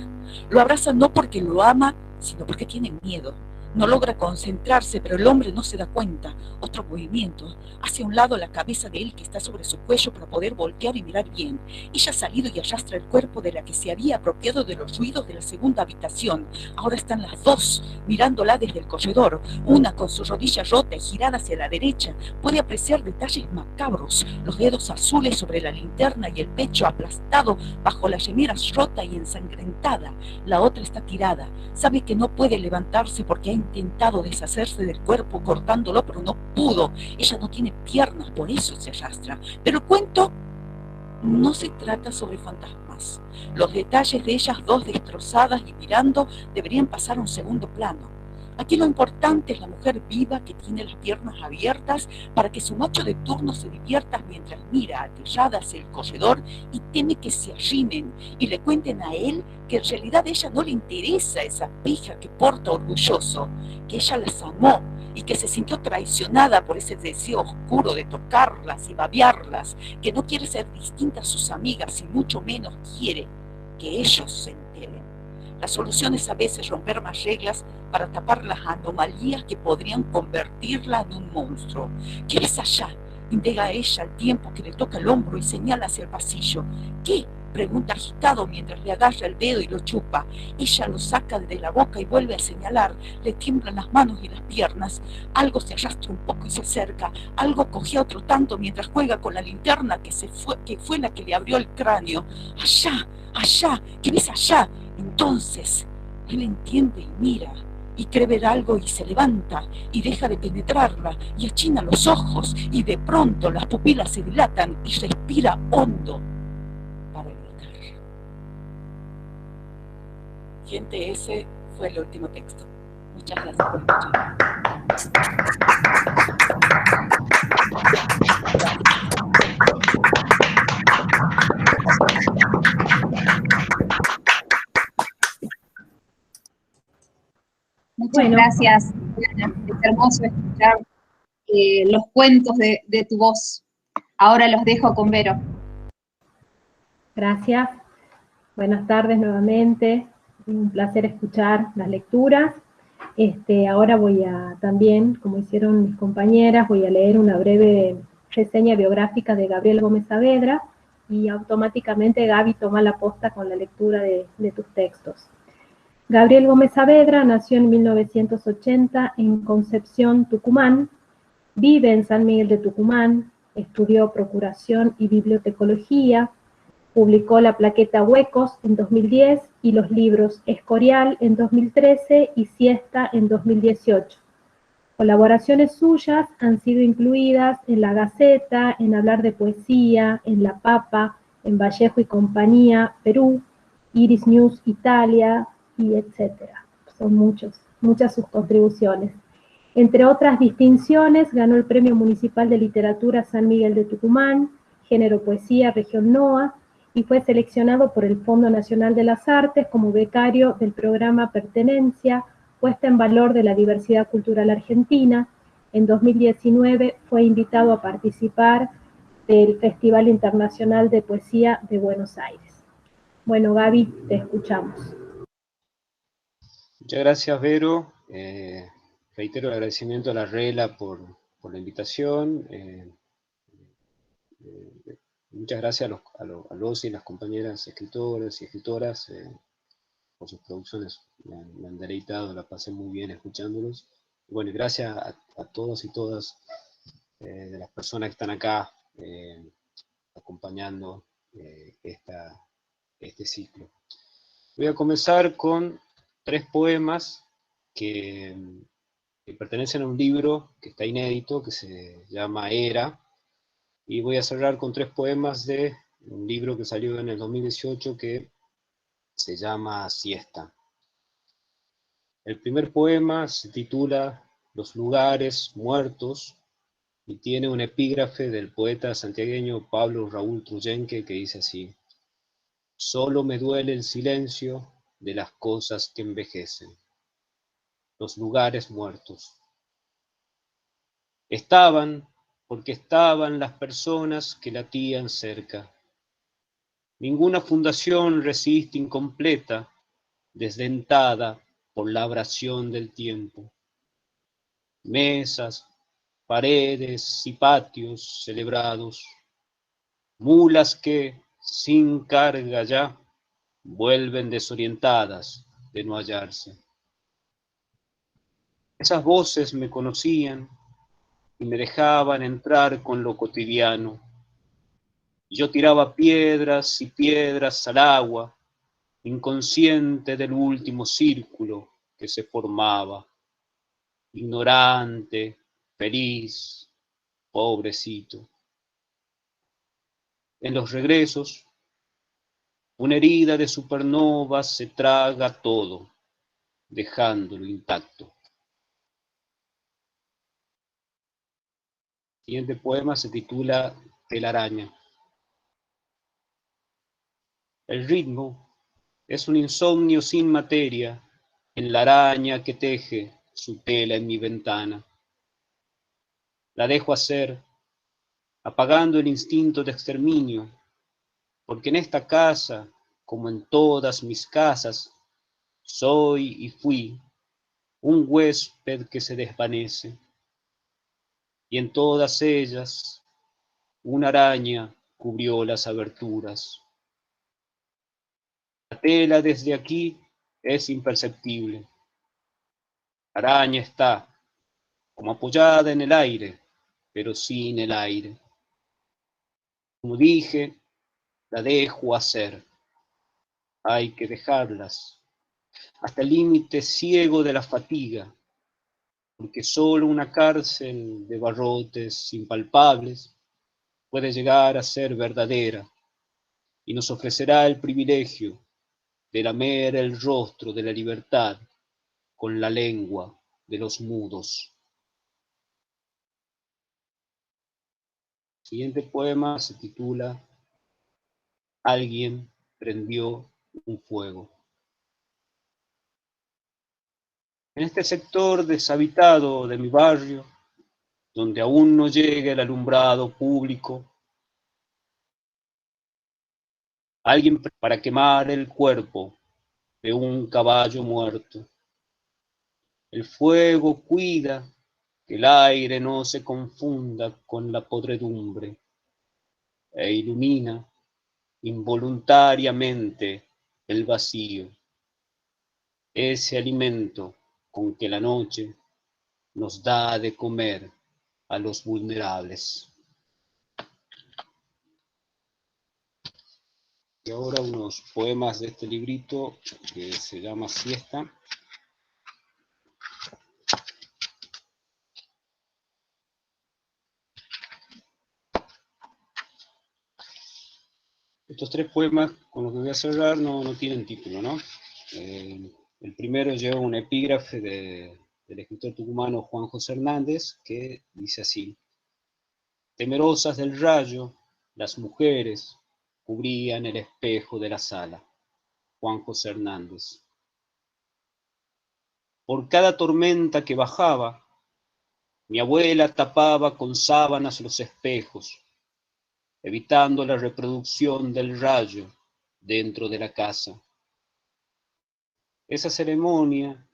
Lo abraza no porque lo ama, sino porque tiene miedo. No logra concentrarse, pero el hombre no se da cuenta. Otro movimiento. Hace a un lado la cabeza de él que está sobre su cuello para poder voltear y mirar bien. Ella ha salido y arrastra el cuerpo de la que se había apropiado de los ruidos de la segunda habitación. Ahora están las dos, mirándola desde el corredor. Una con su rodilla rota y girada hacia la derecha. Puede apreciar detalles macabros. Los dedos azules sobre la linterna y el pecho aplastado bajo la remera rota y ensangrentada. La otra está tirada. Sabe que no puede levantarse porque ha intentado deshacerse del cuerpo cortándolo, pero no pudo. Ella no tiene piernas, por eso se arrastra. Pero el cuento no se trata sobre fantasmas. Los detalles de ellas dos destrozadas y mirando deberían pasar a un segundo plano. Aquí lo importante es la mujer viva que tiene las piernas abiertas para que su macho de turno se divierta mientras mira aterrada hacia el corredor y teme que se arrimen y le cuenten a él que en realidad a ella no le interesa esa pija que porta orgulloso, que ella las amó y que se sintió traicionada por ese deseo oscuro de tocarlas y babearlas, que no quiere ser distinta a sus amigas y mucho menos quiere que ellos se enteren. La solución es a veces romper más reglas para tapar las anomalías que podrían convertirla en un monstruo. ¿Qué ves allá? Indaga ella al tiempo que le toca el hombro y señala hacia el pasillo. ¿Qué? Pregunta agitado mientras le agarra el dedo y lo chupa. Ella lo saca de la boca y vuelve a señalar. Le tiemblan las manos y las piernas. Algo se arrastra un poco y se acerca. Algo cogea otro tanto mientras juega con la linterna que fue la que le abrió el cráneo. Allá, allá, ¿qué ves allá? Entonces, él entiende y mira, y cree ver algo y se levanta, y deja de penetrarla, y achina los ojos, y de pronto las pupilas se dilatan y respira hondo para gritar. Gente, ese fue el último texto. Muchas gracias por escuchar. Muchas gracias, Diana. Es hermoso escuchar los cuentos de tu voz. Ahora los dejo con Vero. Gracias. Buenas tardes nuevamente. Un placer escuchar las lecturas. Ahora voy a también, como hicieron mis compañeras, voy a leer una breve reseña biográfica de Gabriel Gómez Saavedra y automáticamente Gaby toma la posta con la lectura de tus textos. Gabriel Gómez Saavedra nació en 1980 en Concepción, Tucumán, vive en San Miguel de Tucumán, estudió Procuración y Bibliotecología, publicó la plaqueta Huecos en 2010 y los libros Escorial en 2013 y Siesta en 2018. Colaboraciones suyas han sido incluidas en La Gaceta, en Hablar de Poesía, en La Papa, en Vallejo y Compañía, Perú, Iris News Italia, y etcétera. Son muchas sus contribuciones. Entre otras distinciones, ganó el Premio Municipal de Literatura San Miguel de Tucumán, Género Poesía, Región NOA, y fue seleccionado por el Fondo Nacional de las Artes como becario del programa Pertenencia, puesta en valor de la diversidad cultural argentina. En 2019 fue invitado a participar del Festival Internacional de Poesía de Buenos Aires. Bueno, Gaby, te escuchamos. Muchas gracias, Vero. Reitero el agradecimiento a la RELA por la invitación. Muchas gracias a los y las compañeras escritoras y escritoras por sus producciones me han deleitado, la pasé muy bien escuchándolos. Bueno, y gracias a todos y todas de las personas que están acá acompañando este ciclo. Voy a comenzar con 3 poemas que pertenecen a un libro que está inédito, que se llama Era, y voy a cerrar con 3 poemas de un libro que salió en el 2018 que se llama Siesta. El primer poema se titula Los lugares muertos y tiene un epígrafe del poeta santiagueño Pablo Raúl Truyenque que dice así: solo me duele el silencio de las cosas que envejecen. Los lugares muertos. Estaban porque estaban las personas que latían cerca. Ninguna fundación resiste incompleta, desdentada por la abrasión del tiempo. Mesas, paredes y patios celebrados, mulas que, sin carga ya, vuelven desorientadas de no hallarse. Esas voces me conocían y me dejaban entrar con lo cotidiano. Yo tiraba piedras y piedras al agua, inconsciente del último círculo que se formaba. Ignorante, feliz, pobrecito. En los regresos, una herida de supernova se traga todo, dejándolo intacto. El siguiente poema se titula Telaraña. El ritmo es un insomnio sin materia en la araña que teje su tela en mi ventana. La dejo hacer, apagando el instinto de exterminio, porque en esta casa, como en todas mis casas, soy y fui un huésped que se desvanece, y en todas ellas una araña cubrió las aberturas. La tela desde aquí es imperceptible. La araña está como apoyada en el aire, pero sin el aire. Como dije, la dejo hacer. Hay que dejarlas hasta el límite ciego de la fatiga, porque solo una cárcel de barrotes impalpables puede llegar a ser verdadera y nos ofrecerá el privilegio de lamer el rostro de la libertad con la lengua de los mudos. El siguiente poema se titula Alguien prendió un fuego. En este sector deshabitado de mi barrio, donde aún no llega el alumbrado público, alguien para quemar el cuerpo de un caballo muerto. El fuego cuida que el aire no se confunda con la podredumbre e ilumina involuntariamente el vacío, ese alimento con que la noche nos da de comer a los vulnerables. Y ahora unos poemas de este librito que se llama Siesta. Estos 3 poemas con los que voy a cerrar no tienen título, ¿no? El primero lleva un epígrafe del escritor tucumano Juan José Hernández que dice así: temerosas del rayo, las mujeres cubrían el espejo de la sala. Juan José Hernández. Por cada tormenta que bajaba, mi abuela tapaba con sábanas los espejos, evitando la reproducción del rayo dentro de la casa. Esa ceremonia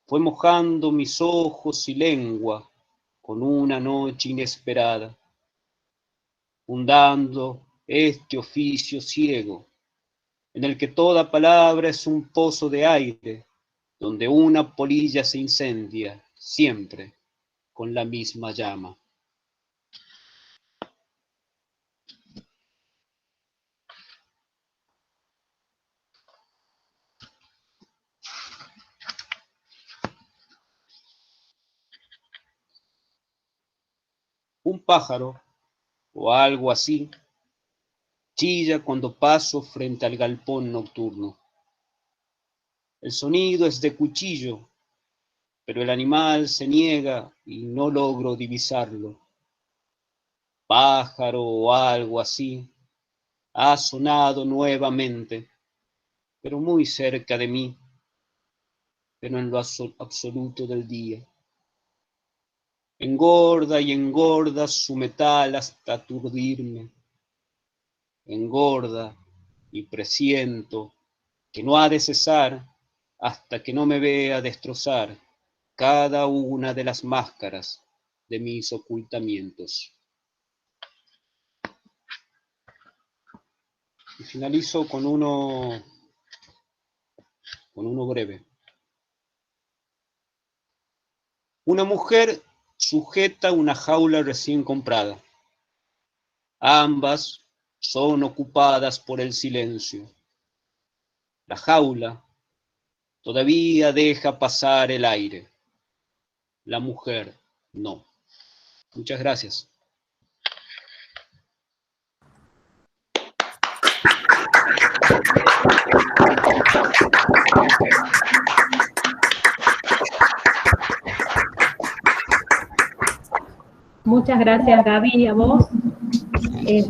fue mojando mis ojos y lengua con una noche inesperada, fundando este oficio ciego, en el que toda palabra es un pozo de aire donde una polilla se incendia siempre con la misma llama. Un pájaro, o algo así, chilla cuando paso frente al galpón nocturno. El sonido es de cuchillo, pero el animal se niega y no logro divisarlo. Pájaro o algo así, ha sonado nuevamente, pero muy cerca de mí, pero en lo absoluto del día. Engorda y engorda su metal hasta aturdirme. Engorda y presiento que no ha de cesar hasta que no me vea destrozar cada una de las máscaras de mis ocultamientos. Y finalizo con uno breve. Una mujer sujeta una jaula recién comprada. Ambas son ocupadas por el silencio. La jaula todavía deja pasar el aire. La mujer no. Muchas gracias. Muchas gracias, Gaby, a vos.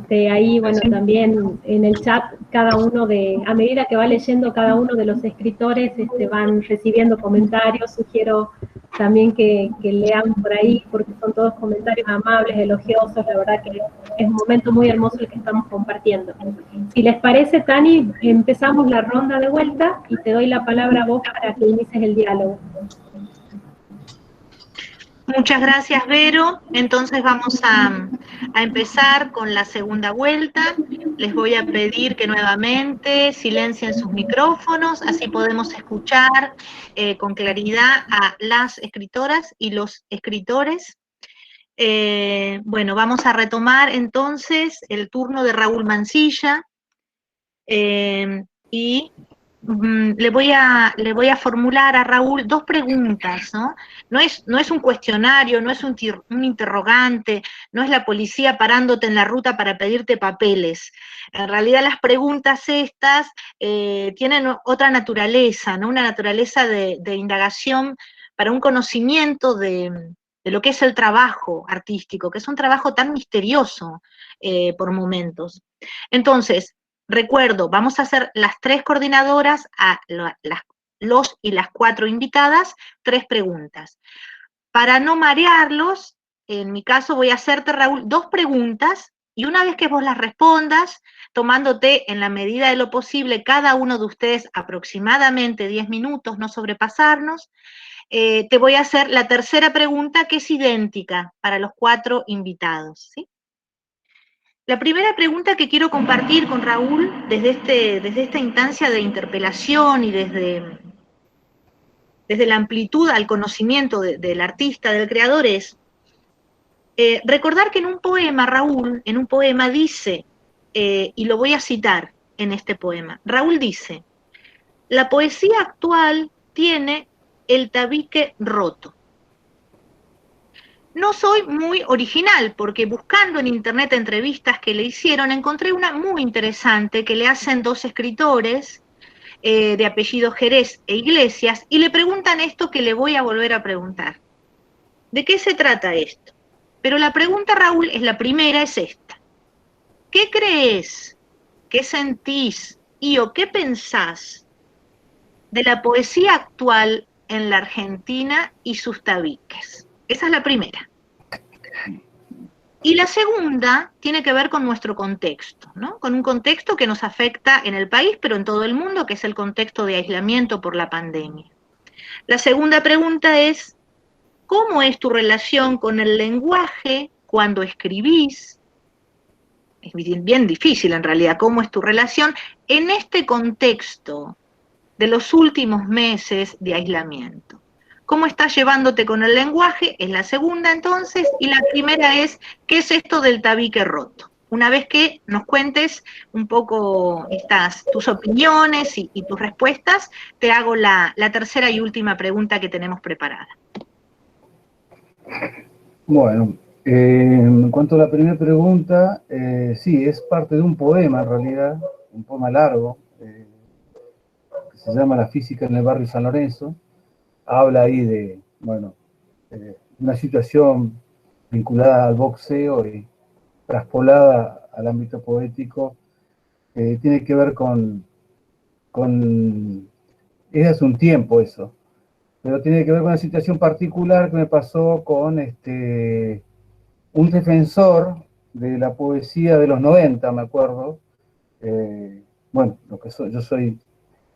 Ahí, bueno, también en el chat, a medida que va leyendo cada uno de los escritores, van recibiendo comentarios. Sugiero también que lean por ahí, porque son todos comentarios amables, elogiosos. La verdad que es un momento muy hermoso el que estamos compartiendo. Si les parece, Tani, empezamos la ronda de vuelta y te doy la palabra a vos para que inicies el diálogo. Muchas gracias, Vero. Entonces vamos a empezar con la segunda vuelta. Les voy a pedir que nuevamente silencien sus micrófonos, así podemos escuchar con claridad a las escritoras y los escritores. Bueno, vamos a retomar entonces el turno de Raúl Mansilla y le voy a formular a Raúl dos preguntas, ¿no? No es un cuestionario, no es un interrogante, no es la policía parándote en la ruta para pedirte papeles. En realidad las preguntas estas tienen otra naturaleza, ¿no? Una naturaleza de indagación para un conocimiento de lo que es el trabajo artístico, que es un trabajo tan misterioso por momentos. Entonces, recuerdo, vamos a hacer las tres coordinadoras, a los y las cuatro invitadas, 3 preguntas. Para no marearlos, en mi caso voy a hacerte, Raúl, 2 preguntas, y una vez que vos las respondas, tomándote en la medida de lo posible cada uno de ustedes aproximadamente 10 minutos, no sobrepasarnos, te voy a hacer la tercera pregunta, que es idéntica para los 4 invitados, ¿sí? La primera pregunta que quiero compartir con Raúl desde esta instancia de interpelación y desde la amplitud al conocimiento del artista, del creador, es recordar que en un poema, Raúl, en un poema dice, y lo voy a citar en este poema, Raúl dice: la poesía actual tiene el tabique roto. No soy muy original, porque buscando en internet entrevistas que le hicieron, encontré una muy interesante que le hacen 2 escritores de apellido Jerez e Iglesias, y le preguntan esto que le voy a volver a preguntar. ¿De qué se trata esto? Pero la pregunta, Raúl, la primera es esta. ¿Qué crees, qué sentís y o qué pensás de la poesía actual en la Argentina y sus tabiques? Esa es la primera. Y la segunda tiene que ver con nuestro contexto, ¿no? Con un contexto que nos afecta en el país, pero en todo el mundo, que es el contexto de aislamiento por la pandemia. La segunda pregunta es: ¿cómo es tu relación con el lenguaje cuando escribís? Es bien difícil en realidad, ¿cómo es tu relación en este contexto de los últimos meses de aislamiento. ¿Cómo estás llevándote con el lenguaje? Es la segunda entonces, y la primera es, ¿qué es esto del tabique roto? Una vez que nos cuentes un poco tus opiniones y tus respuestas, te hago la tercera y última pregunta que tenemos preparada. Bueno, en cuanto a la primera pregunta, sí, es parte de un poema en realidad, un poema largo, que se llama La física en el barrio San Lorenzo. Habla ahí de, bueno, una situación vinculada al boxeo y traspolada al ámbito poético, tiene que ver es hace un tiempo eso, pero tiene que ver con una situación particular que me pasó con un defensor de la poesía de los 90, me acuerdo. Bueno, yo soy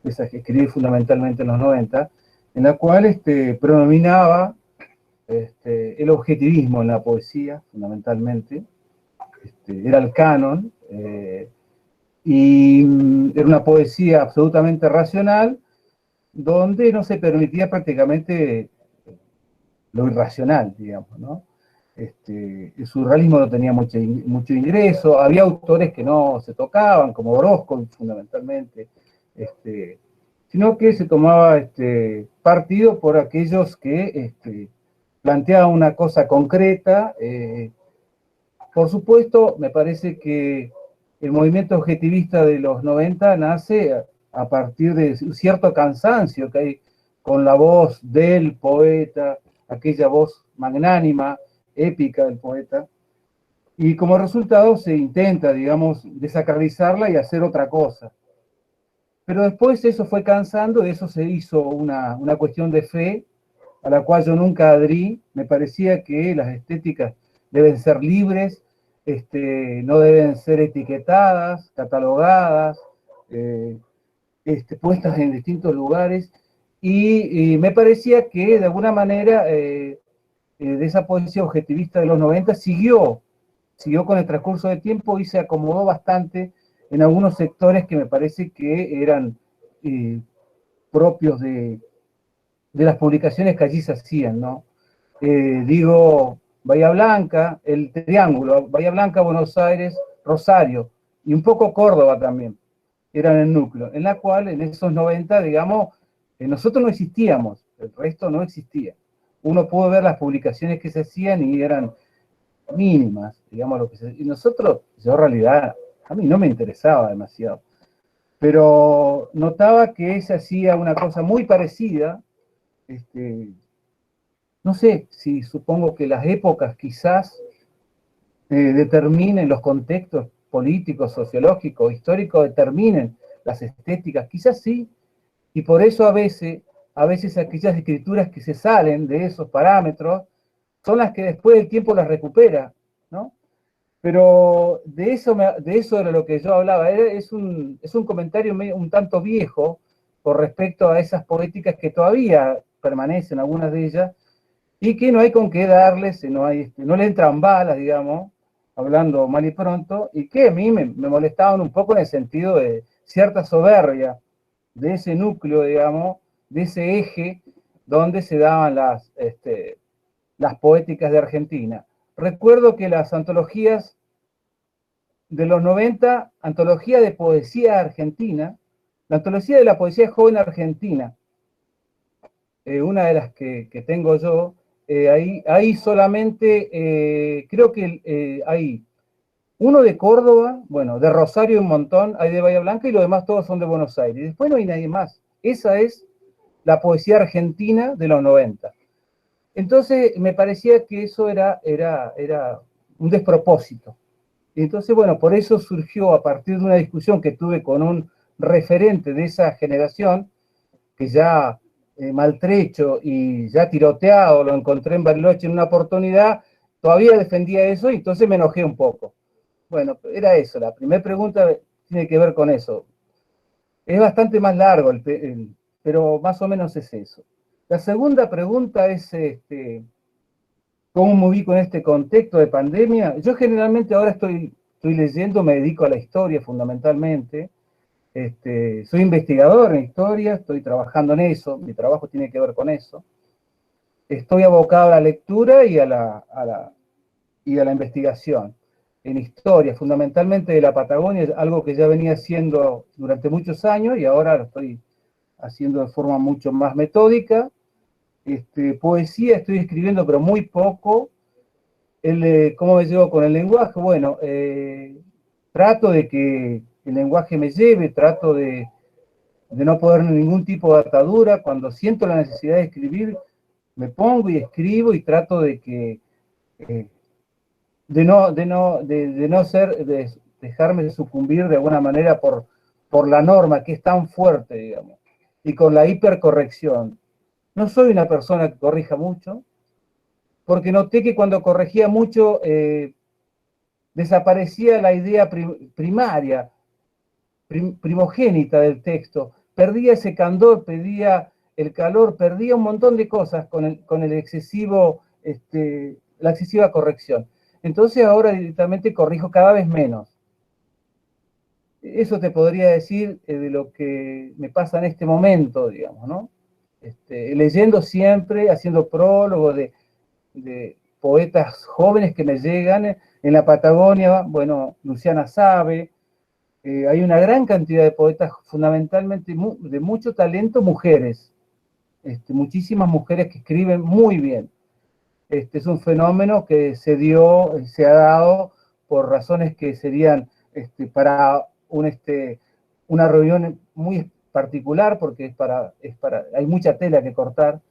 esa que escribí fundamentalmente en los 90, en la cual predominaba el objetivismo en la poesía, fundamentalmente. Era el canon, y era una poesía absolutamente racional, donde no se permitía prácticamente lo irracional, digamos, ¿no? El surrealismo no tenía mucho ingreso, había autores que no se tocaban, como Orozco, fundamentalmente, sino que se tomaba partido por aquellos que planteaban una cosa concreta. Por supuesto, me parece que el movimiento objetivista de los 90 nace a partir de cierto cansancio que hay con la voz del poeta, aquella voz magnánima, épica del poeta, y como resultado se intenta, digamos, desacralizarla y hacer otra cosa. Pero después eso fue cansando, de eso se hizo una cuestión de fe, a la cual yo nunca adherí. Me parecía que las estéticas deben ser libres, no deben ser etiquetadas, catalogadas, puestas en distintos lugares, y me parecía que de alguna manera de esa poesía objetivista de los 90 siguió con el transcurso del tiempo y se acomodó bastante en algunos sectores que me parece que eran propios de las publicaciones que allí se hacían, ¿no? Digo, Bahía Blanca, el triángulo, Bahía Blanca, Buenos Aires, Rosario, y un poco Córdoba también, eran el núcleo, en la cual en esos 90, digamos, nosotros no existíamos, el resto no existía. Uno pudo ver las publicaciones que se hacían y eran mínimas, digamos, y nosotros, yo en realidad, a mí no me interesaba demasiado, pero notaba que se hacía una cosa muy parecida. No sé si supongo que las épocas quizás determinen los contextos políticos, sociológicos, históricos, determinen las estéticas, quizás sí, y por eso a veces aquellas escrituras que se salen de esos parámetros son las que después del tiempo las recupera, ¿no? Pero de eso era lo que yo hablaba. Es un comentario un tanto viejo con respecto a esas poéticas que todavía permanecen, algunas de ellas, y que no hay con qué darles, no le entran balas, digamos, hablando mal y pronto, y que a mí me molestaban un poco en el sentido de cierta soberbia de ese núcleo, digamos, de ese eje donde se daban las poéticas de Argentina. Recuerdo que las antologías de los 90, antología de poesía argentina, la antología de la poesía joven argentina, una de las que tengo yo, ahí solamente, creo que hay uno de Córdoba, bueno, de Rosario un montón, hay de Bahía Blanca, y los demás todos son de Buenos Aires. Después no hay nadie más. Esa es la poesía argentina de los 90. Entonces me parecía que eso era un despropósito. Y entonces, bueno, por eso surgió, a partir de una discusión que tuve con un referente de esa generación, que ya maltrecho y ya tiroteado, lo encontré en Bariloche en una oportunidad, todavía defendía eso, y entonces me enojé un poco. Bueno, era eso, la primera pregunta tiene que ver con eso. Es bastante más largo, pero más o menos es eso. La segunda pregunta es, ¿cómo me ubico en este contexto de pandemia? Yo generalmente ahora estoy leyendo, me dedico a la historia fundamentalmente, Soy investigador en historia, estoy trabajando en eso, mi trabajo tiene que ver con eso. Estoy abocado a la lectura y a la investigación. En historia, fundamentalmente de la Patagonia, es algo que ya venía haciendo durante muchos años y ahora lo estoy haciendo de forma mucho más metódica. Poesía estoy escribiendo, pero muy poco. ¿Cómo me llevo con el lenguaje? Bueno, trato de que el lenguaje me lleve, trato de no poner ningún tipo de atadura. Cuando siento la necesidad de escribir, me pongo y escribo y trato de que dejarme sucumbir de alguna manera por la norma que es tan fuerte, digamos, y con la hipercorrección. No soy una persona que corrija mucho, porque noté que cuando corregía mucho desaparecía la idea primaria, primogénita del texto, perdía ese candor, perdía el calor, perdía un montón de cosas con el excesivo, la excesiva corrección. Entonces ahora directamente corrijo cada vez menos. Eso te podría decir de lo que me pasa en este momento, digamos, ¿no? Leyendo siempre, haciendo prólogo de poetas jóvenes que me llegan. En la Patagonia, bueno, Luciana Sabe, hay una gran cantidad de poetas, fundamentalmente de mucho talento, mujeres. Muchísimas mujeres que escriben muy bien. Es un fenómeno que se ha dado por razones que serían para una reunión muy particular, porque hay mucha tela que cortar.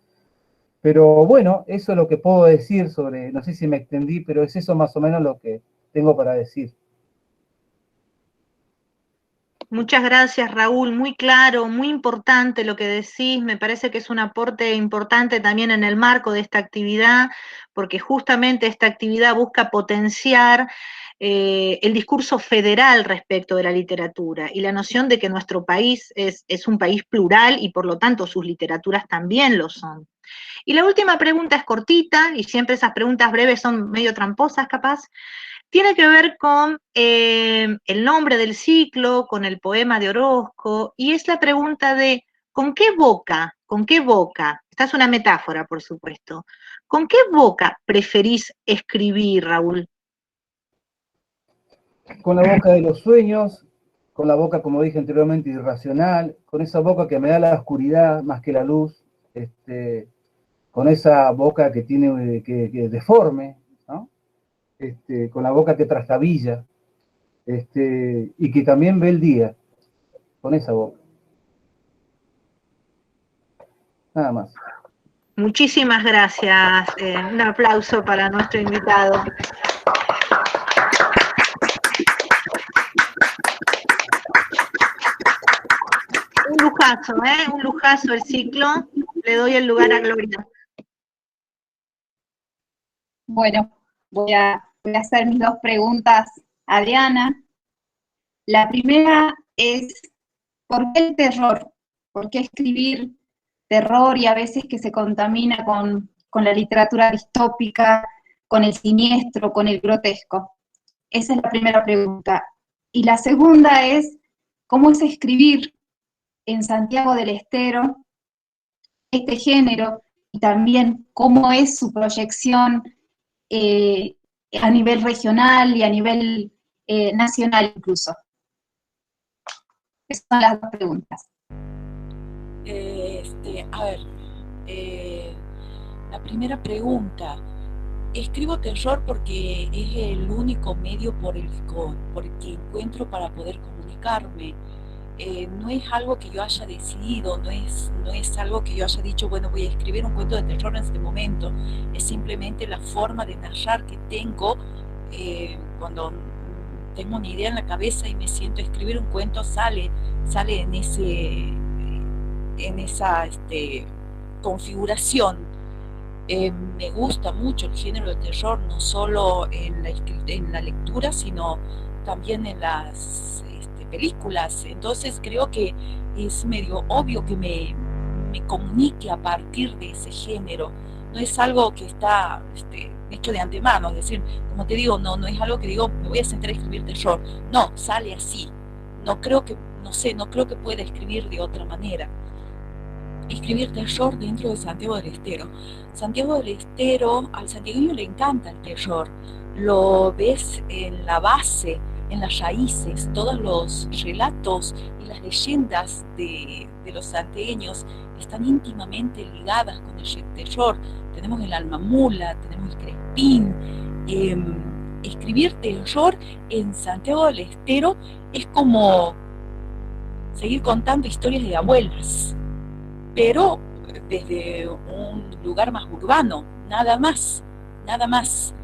Pero bueno, eso es lo que puedo decir sobre, no sé si me extendí, pero es eso más o menos lo que tengo para decir. Muchas gracias, Raúl. Muy claro, muy importante lo que decís. Me parece que es un aporte importante también en el marco de esta actividad, porque justamente esta actividad busca potenciar el discurso federal respecto de la literatura y la noción de que nuestro país es un país plural y por lo tanto sus literaturas también lo son. Y la última pregunta es cortita, y siempre esas preguntas breves son medio tramposas, capaz. Tiene que ver con el nombre del ciclo, con el poema de Orozco, y es la pregunta de ¿con qué boca, esta es una metáfora, por supuesto, ¿con qué boca preferís escribir, Raúl? Con la boca de los sueños, con la boca, como dije anteriormente, irracional, con esa boca que me da la oscuridad más que la luz, con esa boca que tiene, que es deforme, ¿no? Con la boca que trastabilla, y que también ve el día, con esa boca. Nada más. Muchísimas gracias. Un aplauso para nuestro invitado. Un lujazo, un lujazo el ciclo. Le doy el lugar a Gloria. Bueno, voy a hacer mis dos preguntas a Diana. La primera es, ¿por qué el terror? ¿Por qué escribir terror y a veces que se contamina con la literatura distópica, con el siniestro, con el grotesco? Esa es la primera pregunta. Y la segunda es, ¿cómo es escribir en Santiago del Estero este género? Y también, ¿cómo es su proyección a nivel regional y a nivel nacional incluso? Esas son las dos preguntas. A ver, la primera pregunta. Escribo terror porque es el único medio por el que encuentro para poder comunicarme. No es algo que yo haya decidido, no es algo que yo haya dicho, bueno, voy a escribir un cuento de terror en este momento. Es simplemente la forma de narrar que tengo cuando tengo una idea en la cabeza y me siento a escribir un cuento, sale en esa configuración. Me gusta mucho el género de terror, no solo en la lectura, sino también en las películas. Entonces creo que es medio obvio que me comunique a partir de ese género. No es algo que está hecho de antemano, es decir, como te digo, no es algo que digo, me voy a sentar a escribir terror. No, sale así. No creo que no sé, no creo que pueda escribir de otra manera. Escribir terror dentro de Santiago del Estero. Santiago del Estero, al santiagueño le encanta el terror. Lo ves en la base, en las raíces, todos los relatos y las leyendas de los santiagueños están íntimamente ligadas con el terror. Tenemos el alma mula, tenemos el crespín. Escribir terror en Santiago del Estero es como seguir contando historias de abuelas, pero desde un lugar más urbano, nada más, nada más.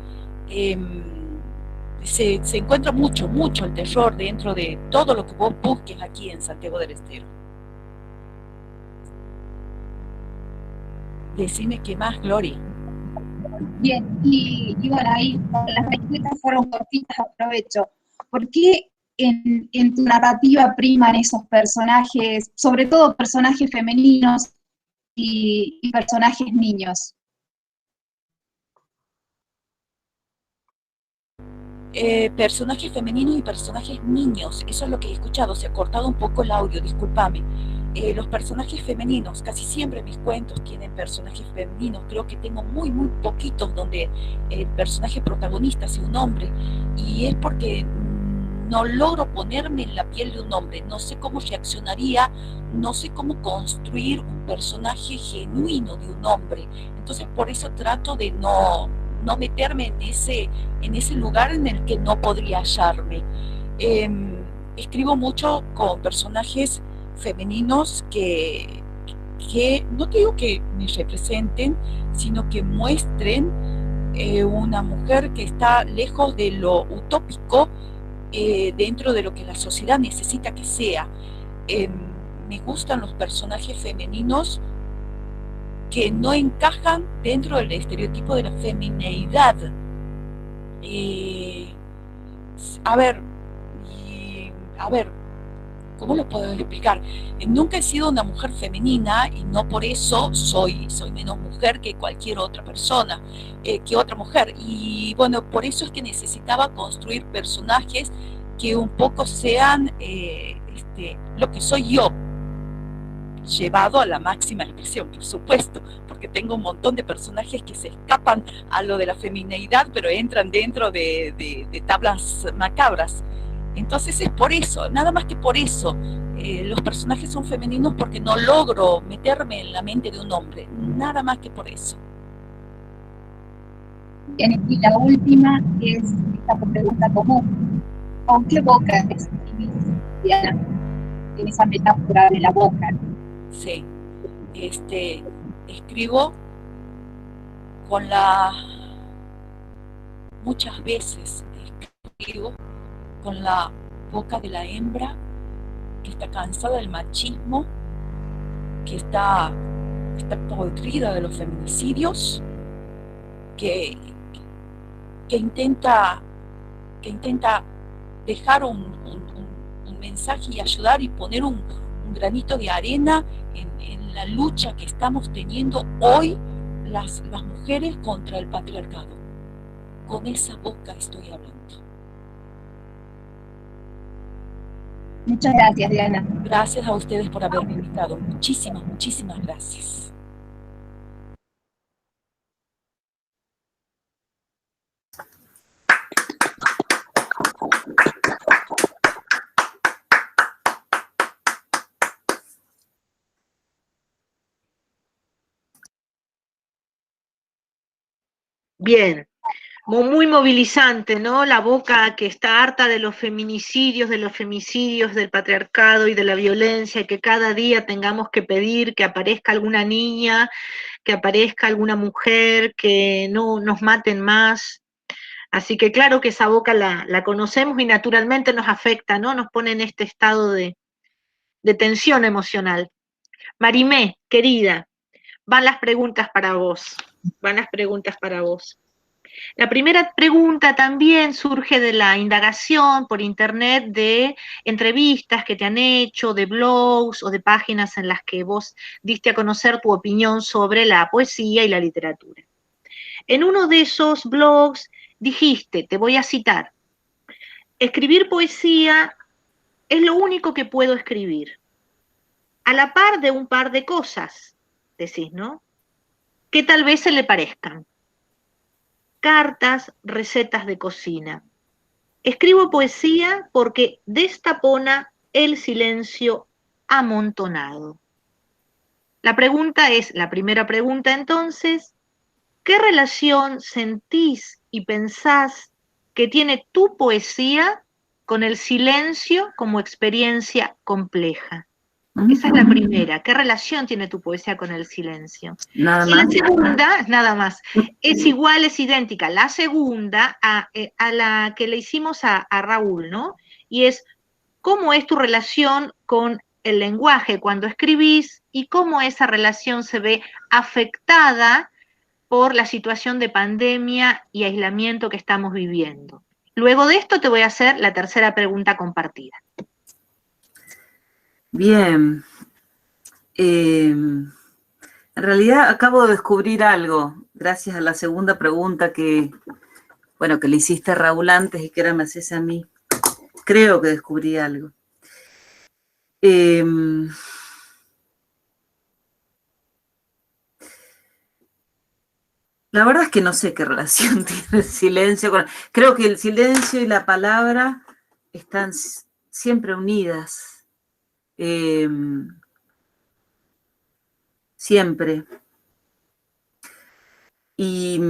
Se encuentra mucho el terror dentro de todo lo que vos busques aquí en Santiago del Estero. Decime qué más, Glory. Bien, y bueno, ahí las respuestas fueron cortitas, aprovecho. ¿Por qué en tu narrativa priman esos personajes, sobre todo personajes femeninos y personajes niños? Personajes femeninos y personajes niños, eso es lo que he escuchado, se ha cortado un poco el audio, discúlpame. Los personajes femeninos, casi siempre mis cuentos tienen personajes femeninos, creo que tengo muy poquitos donde el personaje protagonista sea un hombre, y es porque no logro ponerme en la piel de un hombre, no sé cómo reaccionaría, no sé cómo construir un personaje genuino de un hombre, entonces por eso trato de no meterme en ese lugar en el que no podría hallarme. Escribo mucho con personajes femeninos que no te digo que me representen, sino que muestren una mujer que está lejos de lo utópico dentro de lo que la sociedad necesita que sea. Me gustan los personajes femeninos que no encajan dentro del estereotipo de la femineidad. A ver, ¿cómo lo puedo explicar? Nunca he sido una mujer femenina y no por eso soy menos mujer que cualquier otra persona, que otra mujer. Y bueno, por eso es que necesitaba construir personajes que un poco sean lo que soy yo, llevado a la máxima expresión, por supuesto, porque tengo un montón de personajes que se escapan a lo de la femineidad, pero entran dentro de tablas macabras. Entonces es por eso, nada más que por eso, los personajes son femeninos porque no logro meterme en la mente de un hombre, nada más que por eso. Bien, y la última es esta pregunta común. ¿Con qué boca escribís, Diana? En esa metáfora de la boca. Sí, escribo muchas veces escribo con la boca de la hembra que está cansada del machismo, que está podrida de los feminicidios, que intenta dejar un mensaje y ayudar y poner un granito de arena en la lucha que estamos teniendo hoy las mujeres contra el patriarcado. Con esa boca estoy hablando. Muchas gracias, Diana. Gracias a ustedes por haberme invitado. Muchísimas gracias. Bien, muy movilizante, ¿no? La boca que está harta de los femicidios, del patriarcado y de la violencia, y que cada día tengamos que pedir que aparezca alguna niña, que aparezca alguna mujer, que no nos maten más. Así que claro que esa boca la conocemos y naturalmente nos afecta, ¿no? Nos pone en este estado de tensión emocional. Marimé, querida, van las preguntas para vos. La primera pregunta también surge de la indagación por internet de entrevistas que te han hecho, de blogs o de páginas en las que vos diste a conocer tu opinión sobre la poesía y la literatura. En uno de esos blogs dijiste, te voy a citar, escribir poesía es lo único que puedo escribir. A la par de un par de cosas, decís, ¿no? Que tal vez se le parezcan. Cartas, recetas de cocina. Escribo poesía porque destapona el silencio amontonado. La primera pregunta entonces, ¿qué relación sentís y pensás que tiene tu poesía con el silencio como experiencia compleja? Esa es la primera. ¿Qué relación tiene tu poesía con el silencio? Nada Y la más. segunda, nada más, es igual, es idéntica. La segunda a la que le hicimos a Raúl, ¿no? Y es, ¿cómo es tu relación con el lenguaje cuando escribís y cómo esa relación se ve afectada por la situación de pandemia y aislamiento que estamos viviendo? Luego de esto te voy a hacer la tercera pregunta compartida. Bien. En realidad acabo de descubrir algo, gracias a la segunda pregunta que le hiciste a Raúl antes y que ahora me haces a mí. Creo que descubrí algo. La verdad es que no sé qué relación tiene el silencio con... Creo que el silencio y la palabra están siempre unidas. Siempre. Y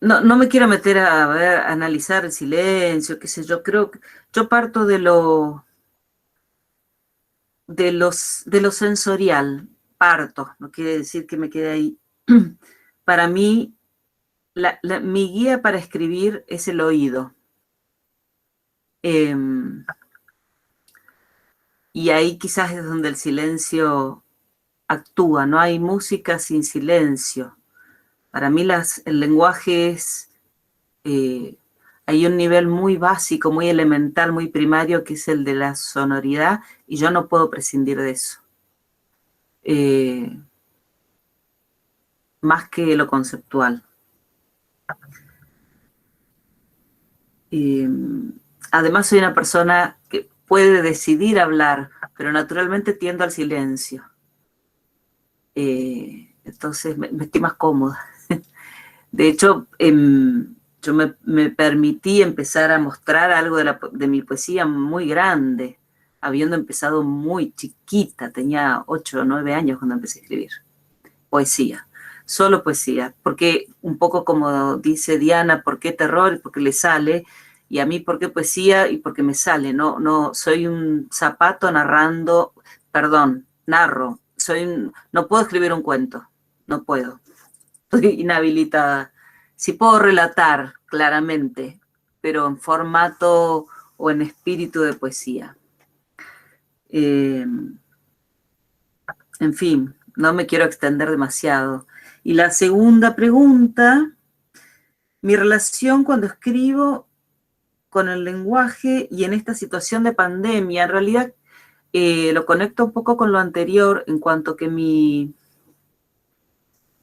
no me quiero meter a analizar el silencio, qué sé yo. Creo que yo parto de lo sensorial. Parto, no quiere decir que me quede ahí. Para mí, mi guía para escribir es el oído. Y ahí quizás es donde el silencio actúa. No hay música sin silencio. Para mí el lenguaje es... hay un nivel muy básico, muy elemental, muy primario, que es el de la sonoridad, y yo no puedo prescindir de eso. Más que lo conceptual. Además soy una persona que puede decidir hablar, pero naturalmente tiendo al silencio. Entonces me estoy más cómoda. De hecho, yo me permití empezar a mostrar algo de mi poesía muy grande, habiendo empezado muy chiquita, tenía 8 o 9 años cuando empecé a escribir poesía. Solo poesía, porque un poco como dice Diana, ¿por qué terror? Porque le sale, y a mí ¿por qué poesía? Y porque me sale, no soy un zapato narrando, narro, no puedo escribir un cuento, no puedo, estoy inhabilitada. Sí puedo relatar claramente, pero en formato o en espíritu de poesía. En fin, no me quiero extender demasiado. Y la segunda pregunta, mi relación cuando escribo con el lenguaje y en esta situación de pandemia, en realidad lo conecto un poco con lo anterior, en cuanto que mi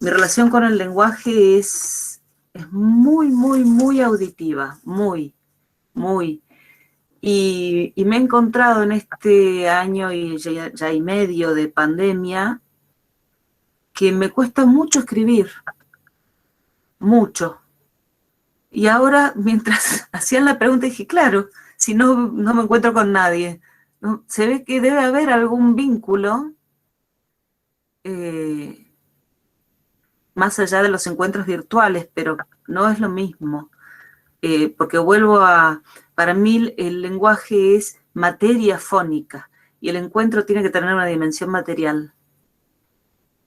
relación con el lenguaje es muy, muy, muy auditiva, muy. Y me he encontrado en este año y medio de pandemia que me cuesta mucho escribir, mucho. Y ahora, mientras hacían la pregunta, dije, claro, si no me encuentro con nadie. ¿No? Se ve que debe haber algún vínculo más allá de los encuentros virtuales, pero no es lo mismo. Porque para mí el lenguaje es materia fónica y el encuentro tiene que tener una dimensión material.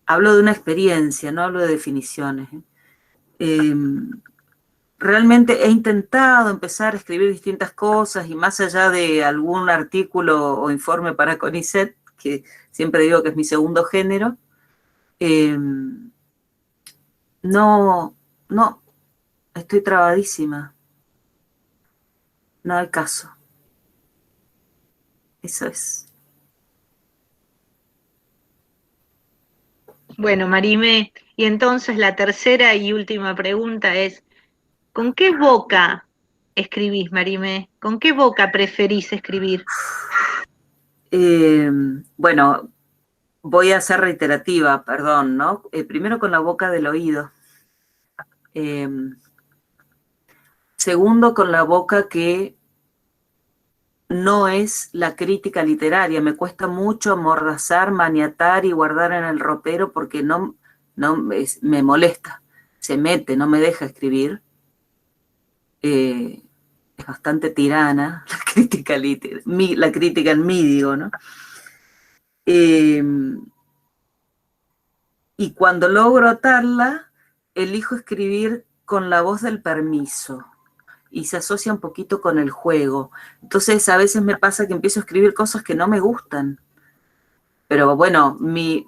Hablo de una experiencia, no hablo de definiciones. Realmente he intentado empezar a escribir distintas cosas y más allá de algún artículo o informe para CONICET, que siempre digo que es mi segundo género, no, estoy trabadísima. No hay caso. Eso es. Bueno, Marimé, y entonces la tercera y última pregunta es, ¿con qué boca escribís, Marimé? ¿Con qué boca preferís escribir? Bueno, voy a ser reiterativa, perdón, ¿no? Primero con la boca del oído. Segundo, con la boca que no es la crítica literaria. Me cuesta mucho amordazar, maniatar y guardar en el ropero porque me molesta. Se mete, no me deja escribir. Es bastante tirana la crítica en mí, digo, ¿no? Y cuando logro atarla, elijo escribir con la voz del permiso y se asocia un poquito con el juego. Entonces a veces me pasa que empiezo a escribir cosas que no me gustan. Pero bueno, mi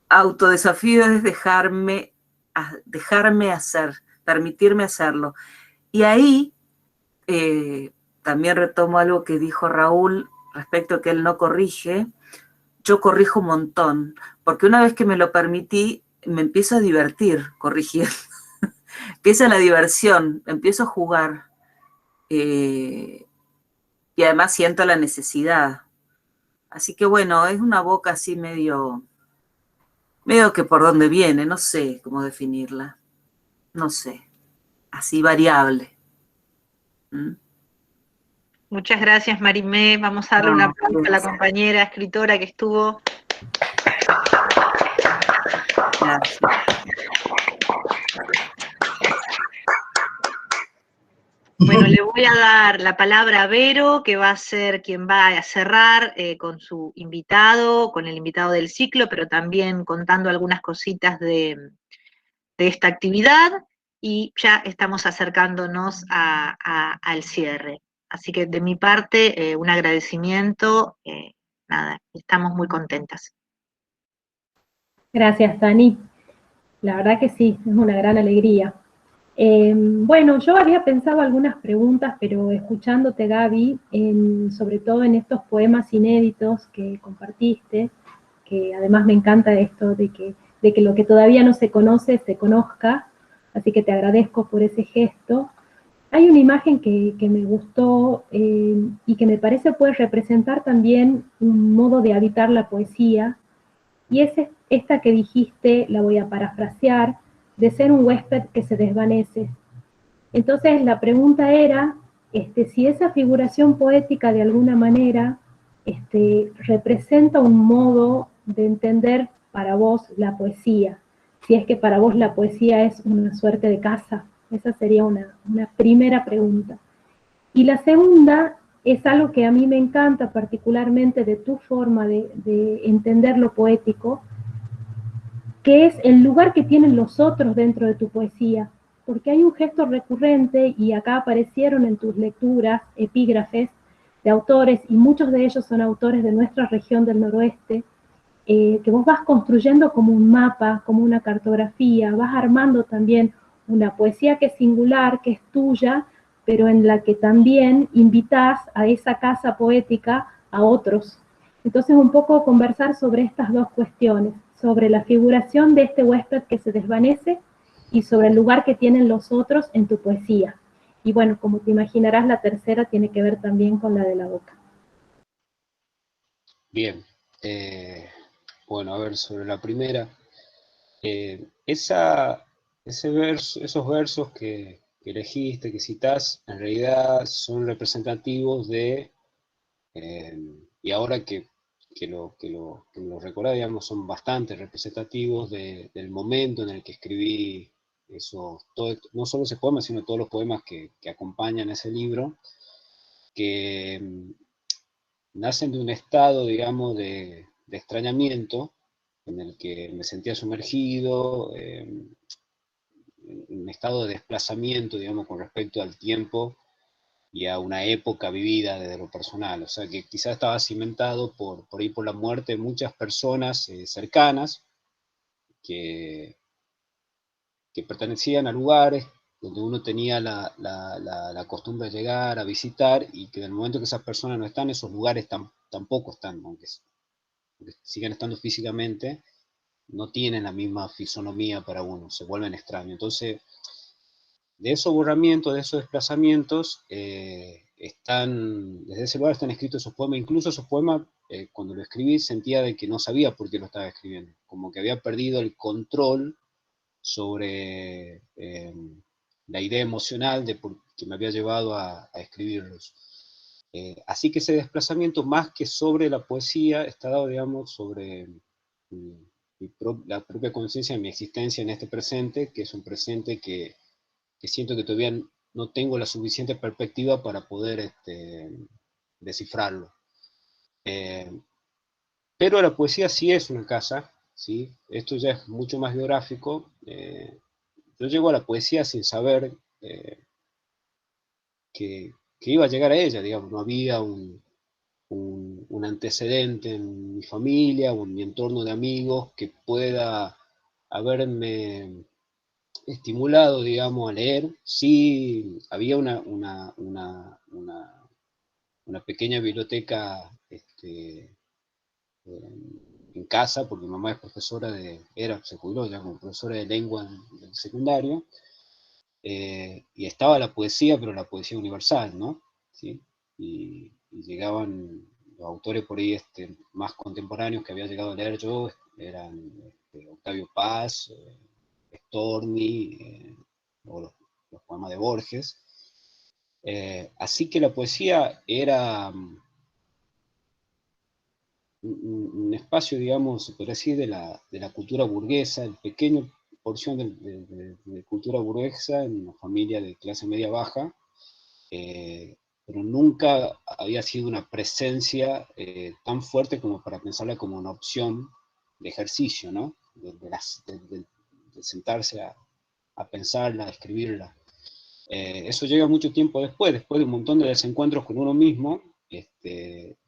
autodesafío es dejarme hacer, permitirme hacerlo. Y ahí también retomo algo que dijo Raúl respecto a que él no corrige. Yo corrijo un montón, porque una vez que me lo permití, me empiezo a divertir corrigiendo. Empieza la diversión, empiezo a jugar. Y además siento la necesidad. Así que bueno, es una boca así medio que por dónde viene, no sé cómo definirla. No sé, así variable. ¿Mm? Muchas gracias, Marimé. Vamos a darle un aplauso a la compañera escritora que estuvo. Gracias. Bueno, le voy a dar la palabra a Vero, que va a ser quien va a cerrar con su invitado, con el invitado del ciclo, pero también contando algunas cositas de esta actividad, y ya estamos acercándonos al cierre. Así que de mi parte, un agradecimiento, nada, estamos muy contentas. Gracias, Tani. La verdad que sí, es una gran alegría. Bueno, yo había pensado algunas preguntas, pero escuchándote, Gaby, sobre todo en estos poemas inéditos que compartiste, que además me encanta esto de que lo que todavía no se conoce, se conozca, así que te agradezco por ese gesto. Hay una imagen que me gustó y que me parece puede representar también un modo de habitar la poesía, y es esta que dijiste, la voy a parafrasear, de ser un huésped que se desvanece. Entonces la pregunta era si esa figuración poética de alguna manera representa un modo de entender para vos la poesía, si es que para vos la poesía es una suerte de casa. Esa sería una primera pregunta. Y la segunda es algo que a mí me encanta particularmente de tu forma de entender lo poético, que es el lugar que tienen los otros dentro de tu poesía, porque hay un gesto recurrente, y acá aparecieron en tus lecturas epígrafes de autores, y muchos de ellos son autores de nuestra región del noroeste, que vos vas construyendo como un mapa, como una cartografía, vas armando también una poesía que es singular, que es tuya, pero en la que también invitas a esa casa poética a otros. Entonces, un poco conversar sobre estas dos cuestiones, sobre la figuración de este huésped que se desvanece y sobre el lugar que tienen los otros en tu poesía. Y bueno, como te imaginarás, la tercera tiene que ver también con la de la boca. Bien. Bueno, a ver, sobre la primera. Esos versos que elegiste, que citás, en realidad son representativos de, y ahora que lo recordás, digamos, son bastante representativos del momento en el que escribí eso, no solo ese poema, sino todos los poemas que acompañan ese libro, que nacen de un estado, digamos, de extrañamiento, en el que me sentía sumergido, un estado de desplazamiento, digamos, con respecto al tiempo y a una época vivida desde lo personal. O sea, que quizás estaba cimentado por ahí por la muerte de muchas personas cercanas que pertenecían a lugares donde uno tenía la costumbre de llegar a visitar, y que en el momento que esas personas no están, esos lugares tampoco están, aunque sigan estando físicamente, no tienen la misma fisonomía para uno, se vuelven extraños. Entonces, de esos borramientos, de esos desplazamientos, desde ese lugar están escritos esos poemas. Incluso esos poemas, cuando lo escribí, sentía de que no sabía por qué lo estaba escribiendo, como que había perdido el control sobre la idea emocional que me había llevado a escribirlos. Así que ese desplazamiento, más que sobre la poesía, está dado, digamos, sobre la propia conciencia de mi existencia en este presente, que es un presente que siento que todavía no tengo la suficiente perspectiva para poder descifrarlo. Pero la poesía sí es una casa, ¿sí? Esto ya es mucho más biográfico. Yo llego a la poesía sin saber que iba a llegar a ella, digamos. No había un antecedente en mi familia o en mi entorno de amigos que pueda haberme estimulado, digamos, a leer. Sí, había una pequeña biblioteca en casa, porque mi mamá es profesora se jubiló ya como profesora de lengua en el secundario, y estaba la poesía, pero la poesía universal, ¿no? ¿Sí? Y llegaban los autores por ahí más contemporáneos que había llegado a leer yo, eran Octavio Paz, Storni, o los poemas de Borges. Así que la poesía era un espacio, digamos, se podría decir, de la cultura burguesa, el pequeño porción de cultura burguesa en una familia de clase media baja, pero nunca había sido una presencia tan fuerte como para pensarla como una opción de ejercicio, ¿no? De sentarse a pensarla, a escribirla. Eso llega mucho tiempo después de un montón de desencuentros con uno mismo,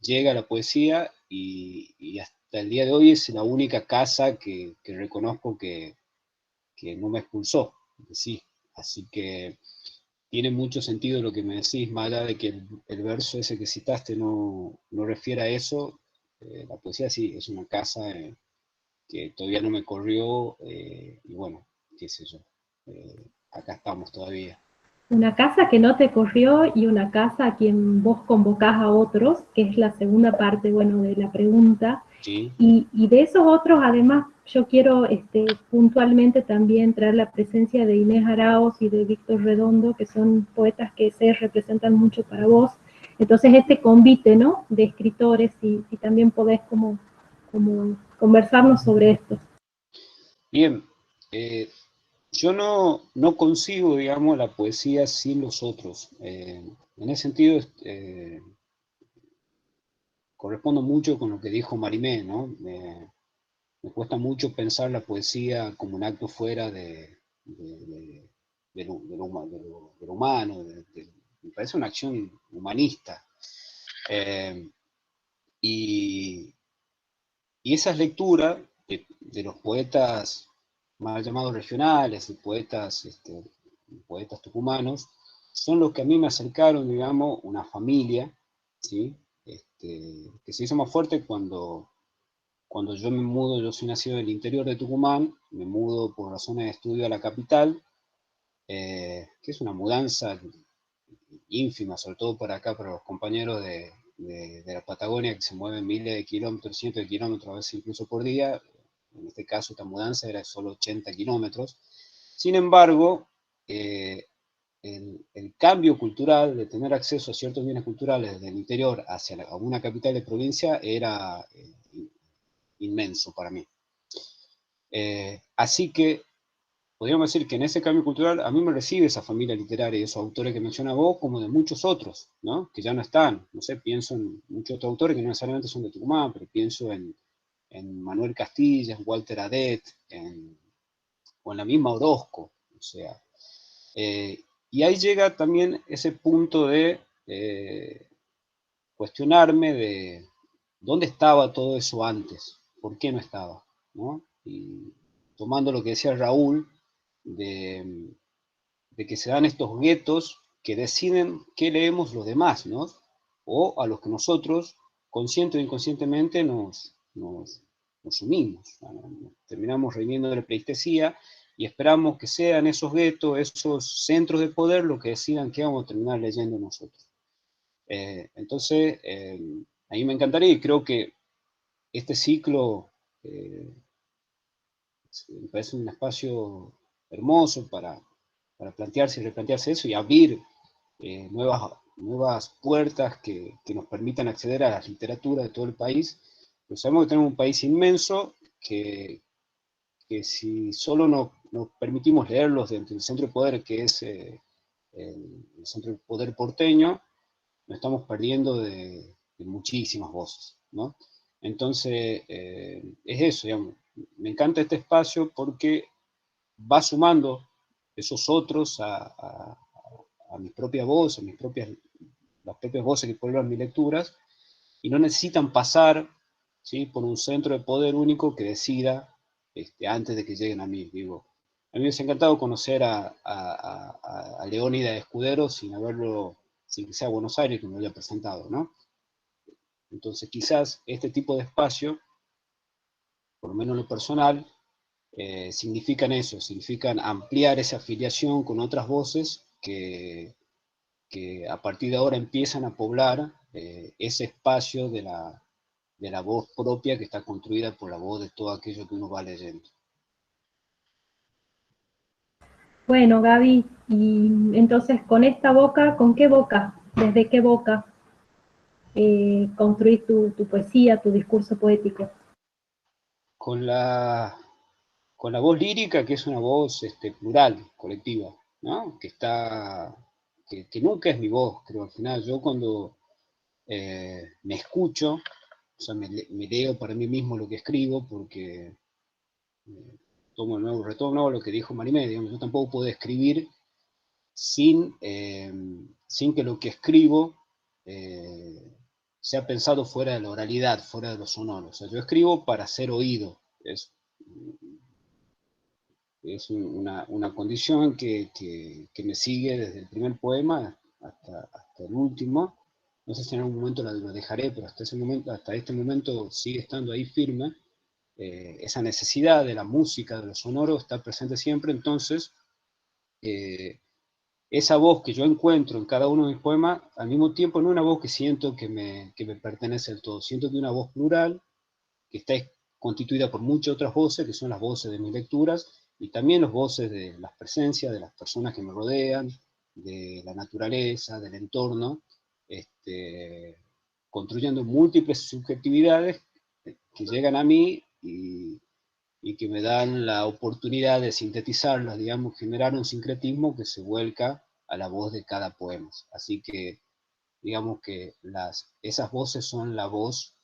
llega la poesía y hasta el día de hoy es la única casa que reconozco que no me expulsó de sí. Así que tiene mucho sentido lo que me decís, más allá de que el verso ese que citaste no refiere a eso. La poesía sí es una casa que todavía no me corrió, y bueno, qué sé yo, acá estamos todavía. Una casa que no te corrió y una casa a quien vos convocás a otros, que es la segunda parte, bueno, de la pregunta. Sí. Y de esos otros, además, yo quiero puntualmente también traer la presencia de Inés Araoz y de Víctor Redondo, que son poetas que se representan mucho para vos. Entonces, este convite, ¿no?, de escritores, y también podés como conversarnos sobre esto. Bien, yo no concibo, digamos, la poesía sin los otros. En ese sentido, correspondo mucho con lo que dijo Marimé, ¿no? Me cuesta mucho pensar la poesía como un acto fuera de lo humano, me parece una acción humanista. Y esas lecturas de los poetas mal llamados regionales y poetas tucumanos son los que a mí me acercaron, digamos, una familia, ¿sí? Que se hizo más fuerte cuando yo me mudo. Yo soy nacido en el interior de Tucumán, me mudo por razones de estudio a la capital, que es una mudanza ínfima, sobre todo para acá, para los compañeros de la Patagonia, que se mueven miles de kilómetros, cientos de kilómetros, a veces incluso por día. En este caso, esta mudanza era solo 80 kilómetros. Sin embargo, el cambio cultural de tener acceso a ciertos bienes culturales desde el interior hacia una capital de provincia era inmenso para mí. Así que podríamos decir que en ese cambio cultural a mí me recibe esa familia literaria y esos autores que menciona vos, como de muchos otros, ¿no? Que ya no están. No sé, pienso en muchos otros autores que no necesariamente son de Tucumán, pero pienso en Manuel Castilla, en Walter Adet, o en la misma Orozco. O sea, y ahí llega también ese punto de cuestionarme de dónde estaba todo eso antes, por qué no estaba, ¿no? Y tomando lo que decía Raúl, de que se dan estos guetos que deciden qué leemos los demás, ¿no? O a los que nosotros, consciente o inconscientemente, nos unimos. Terminamos reviviendo la pleistesía, y esperamos que sean esos guetos, esos centros de poder, lo que decidan que vamos a terminar leyendo nosotros. Entonces, a mí me encantaría, y creo que este ciclo me parece un espacio hermoso para plantearse y replantearse eso, y abrir nuevas puertas que nos permitan acceder a la literatura de todo el país. Pero sabemos que tenemos un país inmenso que si solo nos permitimos leerlos dentro del centro de poder, que es el centro de poder porteño, nos estamos perdiendo de muchísimas voces, ¿no? Entonces, es eso, digamos. Me encanta este espacio porque va sumando esos otros a mi propia voz, a las propias voces que pueblan mis lecturas, y no necesitan pasar, ¿sí?, por un centro de poder único que decida antes de que lleguen a mí. Digo, a mí me ha encantado conocer a Leónidas Escudero sin que sea Buenos Aires que me lo haya presentado, ¿no? Entonces quizás este tipo de espacio, por lo menos en lo personal, significan eso, significan ampliar esa afiliación con otras voces que a partir de ahora empiezan a poblar ese espacio de la voz propia que está construida por la voz de todo aquello que uno va leyendo. Bueno, Gaby, y entonces con esta boca, ¿con qué boca? ¿Desde qué boca construís tu poesía, tu discurso poético? Con la voz lírica, que es una voz plural, colectiva, ¿no? Que nunca es mi voz, creo. Al final, yo cuando me escucho, o sea, me leo para mí mismo lo que escribo, porque retomo lo que dijo Marimé, digamos, yo tampoco puedo escribir sin que lo que escribo sea pensado fuera de la oralidad, fuera de lo sonoro. O sea, yo escribo para ser oído. Es una condición que me sigue desde el primer poema hasta el último. No sé si en algún momento lo dejaré, pero hasta este momento sigue estando ahí firme. Esa necesidad de la música, de lo sonoro, está presente siempre. Entonces, esa voz que yo encuentro en cada uno de mis poemas, al mismo tiempo no es una voz que siento que me pertenece del todo. Siento que es una voz plural, que está constituida por muchas otras voces, que son las voces de mis lecturas, y también las voces de las presencias, de las personas que me rodean, de la naturaleza, del entorno, construyendo múltiples subjetividades que llegan a mí y que me dan la oportunidad de sintetizarlas, digamos, generar un sincretismo que se vuelca a la voz de cada poema. Así que, digamos que esas voces son la voz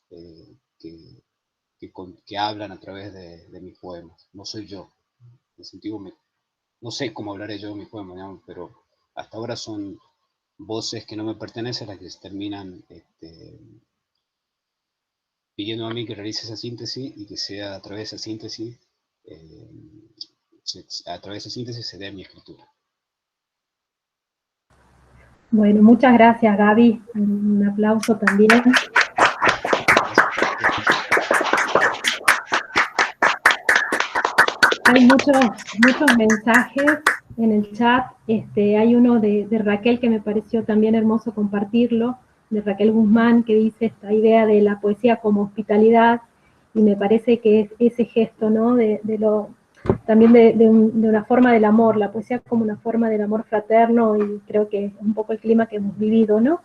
que hablan a través de mis poemas. No soy yo. En el sentido, no sé cómo hablaré yo de mis poemas, digamos, pero hasta ahora son voces que no me pertenecen las que se terminan pidiendo a mí que realice esa síntesis y que sea a través de esa síntesis, se dé mi escritura. Bueno, muchas gracias, Gaby. Un aplauso también. Hay muchos mensajes en el chat. Hay uno de Raquel que me pareció también hermoso compartirlo, de Raquel Guzmán, que dice esta idea de la poesía como hospitalidad, y me parece que es ese gesto, ¿no? También de una forma del amor, la poesía como una forma del amor fraterno, y creo que es un poco el clima que hemos vivido, ¿no?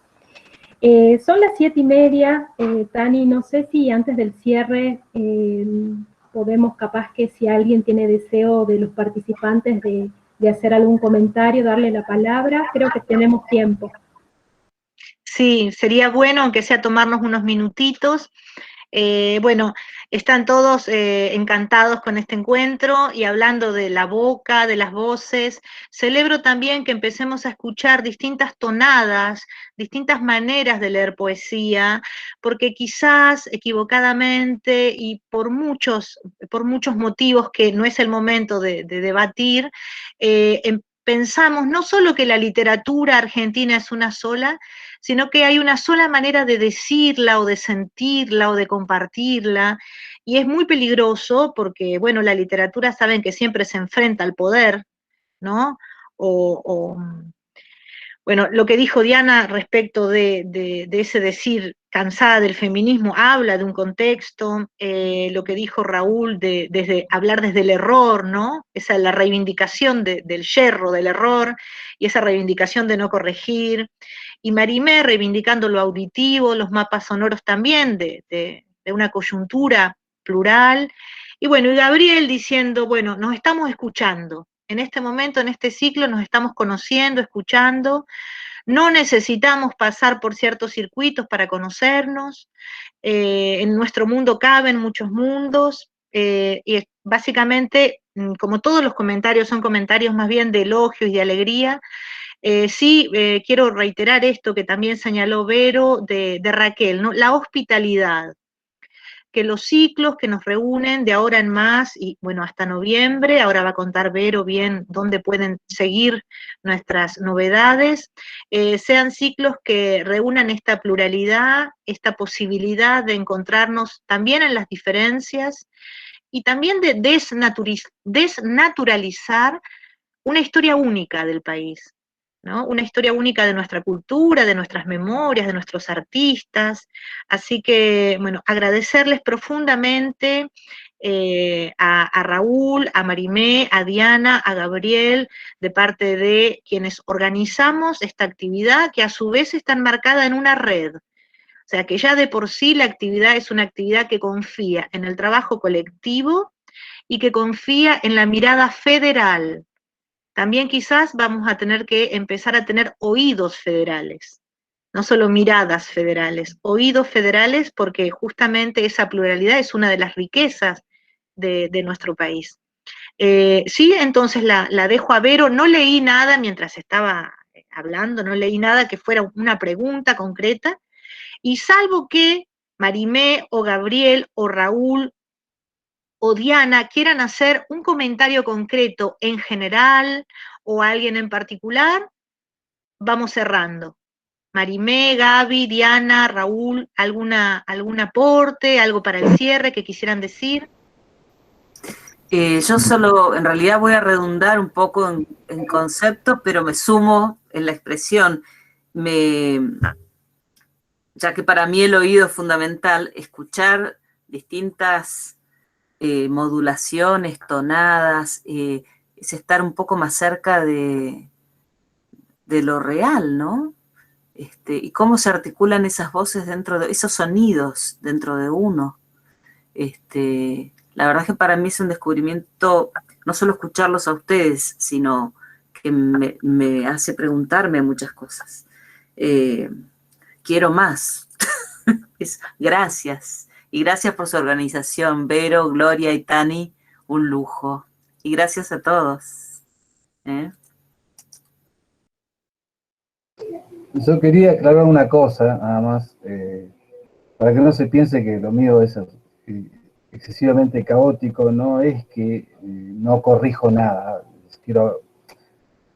Son las 7:30, Tani, no sé si antes del cierre podemos, capaz que si alguien tiene deseo de los participantes de hacer algún comentario, darle la palabra, creo que tenemos tiempo. Sí, sería bueno, aunque sea tomarnos unos minutitos. Bueno, están todos encantados con este encuentro, y hablando de la boca, de las voces, celebro también que empecemos a escuchar distintas tonadas, distintas maneras de leer poesía, porque quizás equivocadamente y por muchos motivos que no es el momento de debatir, pensamos no solo que la literatura argentina es una sola, sino que hay una sola manera de decirla o de sentirla o de compartirla, y es muy peligroso porque, bueno, la literatura saben que siempre se enfrenta al poder, ¿no? Bueno, lo que dijo Diana respecto de ese decir cansada del feminismo, habla de un contexto, lo que dijo Raúl desde hablar desde el error, ¿no? Esa es la reivindicación del yerro, del error, y esa reivindicación de no corregir, y Marimé reivindicando lo auditivo, los mapas sonoros también de una coyuntura plural, y bueno, y Gabriel diciendo, bueno, nos estamos escuchando, en este momento, en este ciclo, nos estamos conociendo, escuchando, no necesitamos pasar por ciertos circuitos para conocernos, en nuestro mundo caben muchos mundos, y básicamente, como todos los comentarios son comentarios más bien de elogios y de alegría, sí quiero reiterar esto que también señaló Vero de Raquel, ¿no? La hospitalidad, que los ciclos que nos reúnen de ahora en más, y bueno, hasta noviembre, ahora va a contar Vero bien dónde pueden seguir nuestras novedades, sean ciclos que reúnan esta pluralidad, esta posibilidad de encontrarnos también en las diferencias, y también de desnaturalizar una historia única del país, ¿no? Una historia única de nuestra cultura, de nuestras memorias, de nuestros artistas. Así que, bueno, agradecerles profundamente a Raúl, a Marimé, a Diana, a Gabriel, de parte de quienes organizamos esta actividad, que a su vez está enmarcada en una red. O sea, que ya de por sí la actividad es una actividad que confía en el trabajo colectivo y que confía en la mirada federal. También quizás vamos a tener que empezar a tener oídos federales, no solo miradas federales, oídos federales, porque justamente esa pluralidad es una de las riquezas de nuestro país. Sí, entonces la dejo a Vero, no leí nada mientras estaba hablando, no leí nada que fuera una pregunta concreta, y salvo que Marimé o Gabriel o Raúl o Diana quieran hacer un comentario concreto en general o alguien en particular, vamos cerrando. Marimé, Gaby, Diana, Raúl, algún aporte, algo para el cierre que quisieran decir. Yo solo, en realidad voy a redundar un poco en concepto, pero me sumo en la expresión. Ya que para mí el oído es fundamental, escuchar distintas modulaciones, tonadas, es estar un poco más cerca de lo real, ¿no? Y cómo se articulan esas voces dentro de, esos sonidos dentro de uno. La verdad es que para mí es un descubrimiento, no solo escucharlos a ustedes, sino que me hace preguntarme muchas cosas. Quiero más. Gracias. Y gracias por su organización, Vero, Gloria y Tani, un lujo. Y gracias a todos. Yo quería aclarar una cosa, nada más, para que no se piense que lo mío es excesivamente caótico, no es que no corrijo nada. Quiero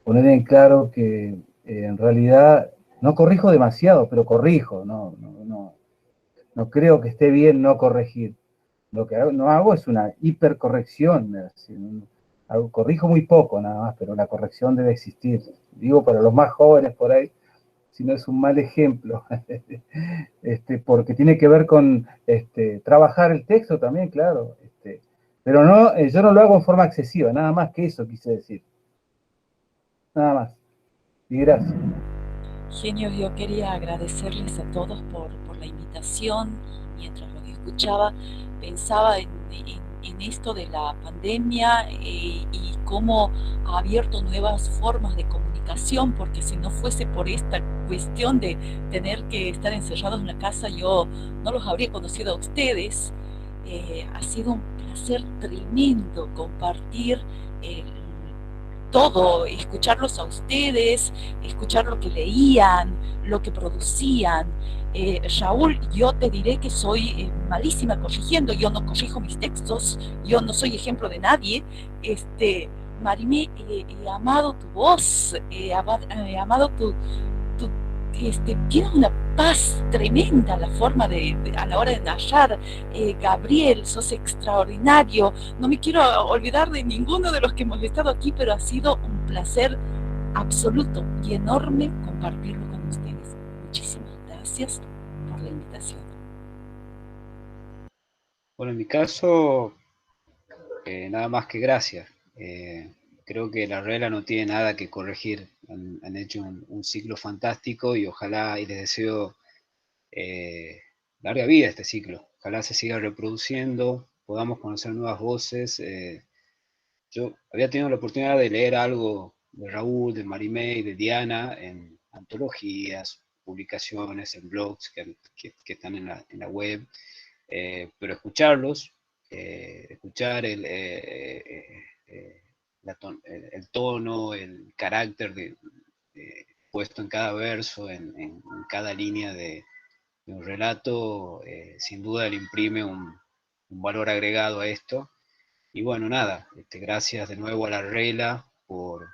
poner en claro que en realidad no corrijo demasiado, pero corrijo, no creo que esté bien no corregir. Lo que no hago es una hipercorrección, corrijo muy poco nada más, pero la corrección debe existir. Digo para los más jóvenes por ahí, si no es un mal ejemplo, porque tiene que ver con trabajar el texto también, claro, pero no, yo no lo hago en forma excesiva, nada más que eso quise decir. Nada más. Y gracias. Genios, yo quería agradecerles a todos por la invitación. Mientras los escuchaba, pensaba en esto de la pandemia y cómo ha abierto nuevas formas de comunicación, porque si no fuese por esta cuestión de tener que estar encerrados en la casa, yo no los habría conocido a ustedes. Ha sido un placer tremendo compartir todo, escucharlos a ustedes, escuchar lo que leían, lo que producían. Raúl, yo te diré que soy malísima corrigiendo, yo no corrijo mis textos, yo no soy ejemplo de nadie, Marimé, he amado tu voz, he amado tienes una paz tremenda la forma a la hora de narrar. Gabriel, sos extraordinario. No me quiero olvidar de ninguno de los que hemos estado aquí, pero ha sido un placer absoluto y enorme compartirlo con ustedes. Muchísimas gracias por la invitación. Bueno, en mi caso, nada más que gracias. Creo que la regla no tiene nada que corregir. Han hecho un ciclo fantástico y ojalá, y les deseo larga vida a este ciclo. Ojalá se siga reproduciendo, podamos conocer nuevas voces. Yo había tenido la oportunidad de leer algo de Raúl, de Marimé y de Diana en antologías, publicaciones, en blogs que están en la web, pero escucharlos, escuchar el tono, el carácter puesto en cada verso, en cada línea de un relato, sin duda le imprime un valor agregado a esto. Y bueno, nada, gracias de nuevo a la regla por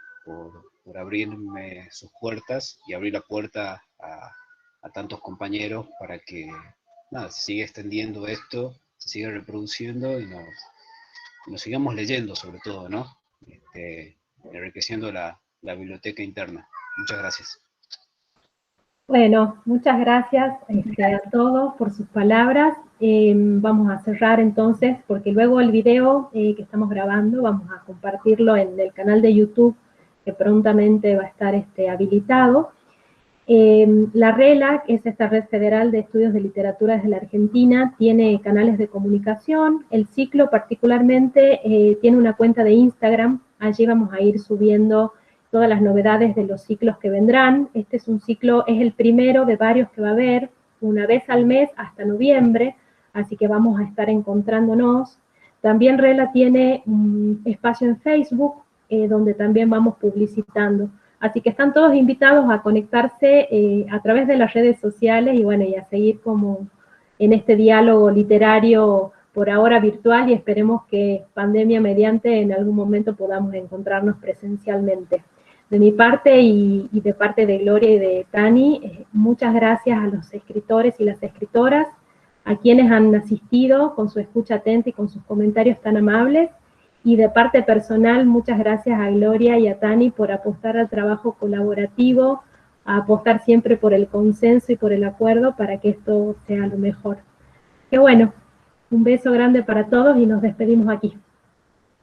abrirme sus puertas y abrir la puerta a tantos compañeros para que nada, se siga extendiendo esto, se siga reproduciendo y nos sigamos leyendo sobre todo, ¿no? Enriqueciendo la biblioteca interna. Muchas gracias. Bueno, muchas gracias a todos por sus palabras. Vamos a cerrar entonces, porque luego el video que estamos grabando vamos a compartirlo en el canal de YouTube, que prontamente va a estar habilitado. La RELA, que es esta Red Federal de Estudios de Literatura desde la Argentina, tiene canales de comunicación. El ciclo particularmente tiene una cuenta de Instagram. Allí vamos a ir subiendo todas las novedades de los ciclos que vendrán. Este es un ciclo, es el primero de varios que va a haber, una vez al mes hasta noviembre, así que vamos a estar encontrándonos. También RELA tiene un espacio en Facebook, donde también vamos publicitando. Así que están todos invitados a conectarse a través de las redes sociales y bueno, y a seguir como en este diálogo literario por ahora virtual, y esperemos que pandemia mediante en algún momento podamos encontrarnos presencialmente. De mi parte y de parte de Gloria y de Tani, muchas gracias a los escritores y las escritoras, a quienes han asistido con su escucha atenta y con sus comentarios tan amables. Y de parte personal, muchas gracias a Gloria y a Tani por apostar al trabajo colaborativo, a apostar siempre por el consenso y por el acuerdo para que esto sea lo mejor. Qué bueno, un beso grande para todos y nos despedimos aquí.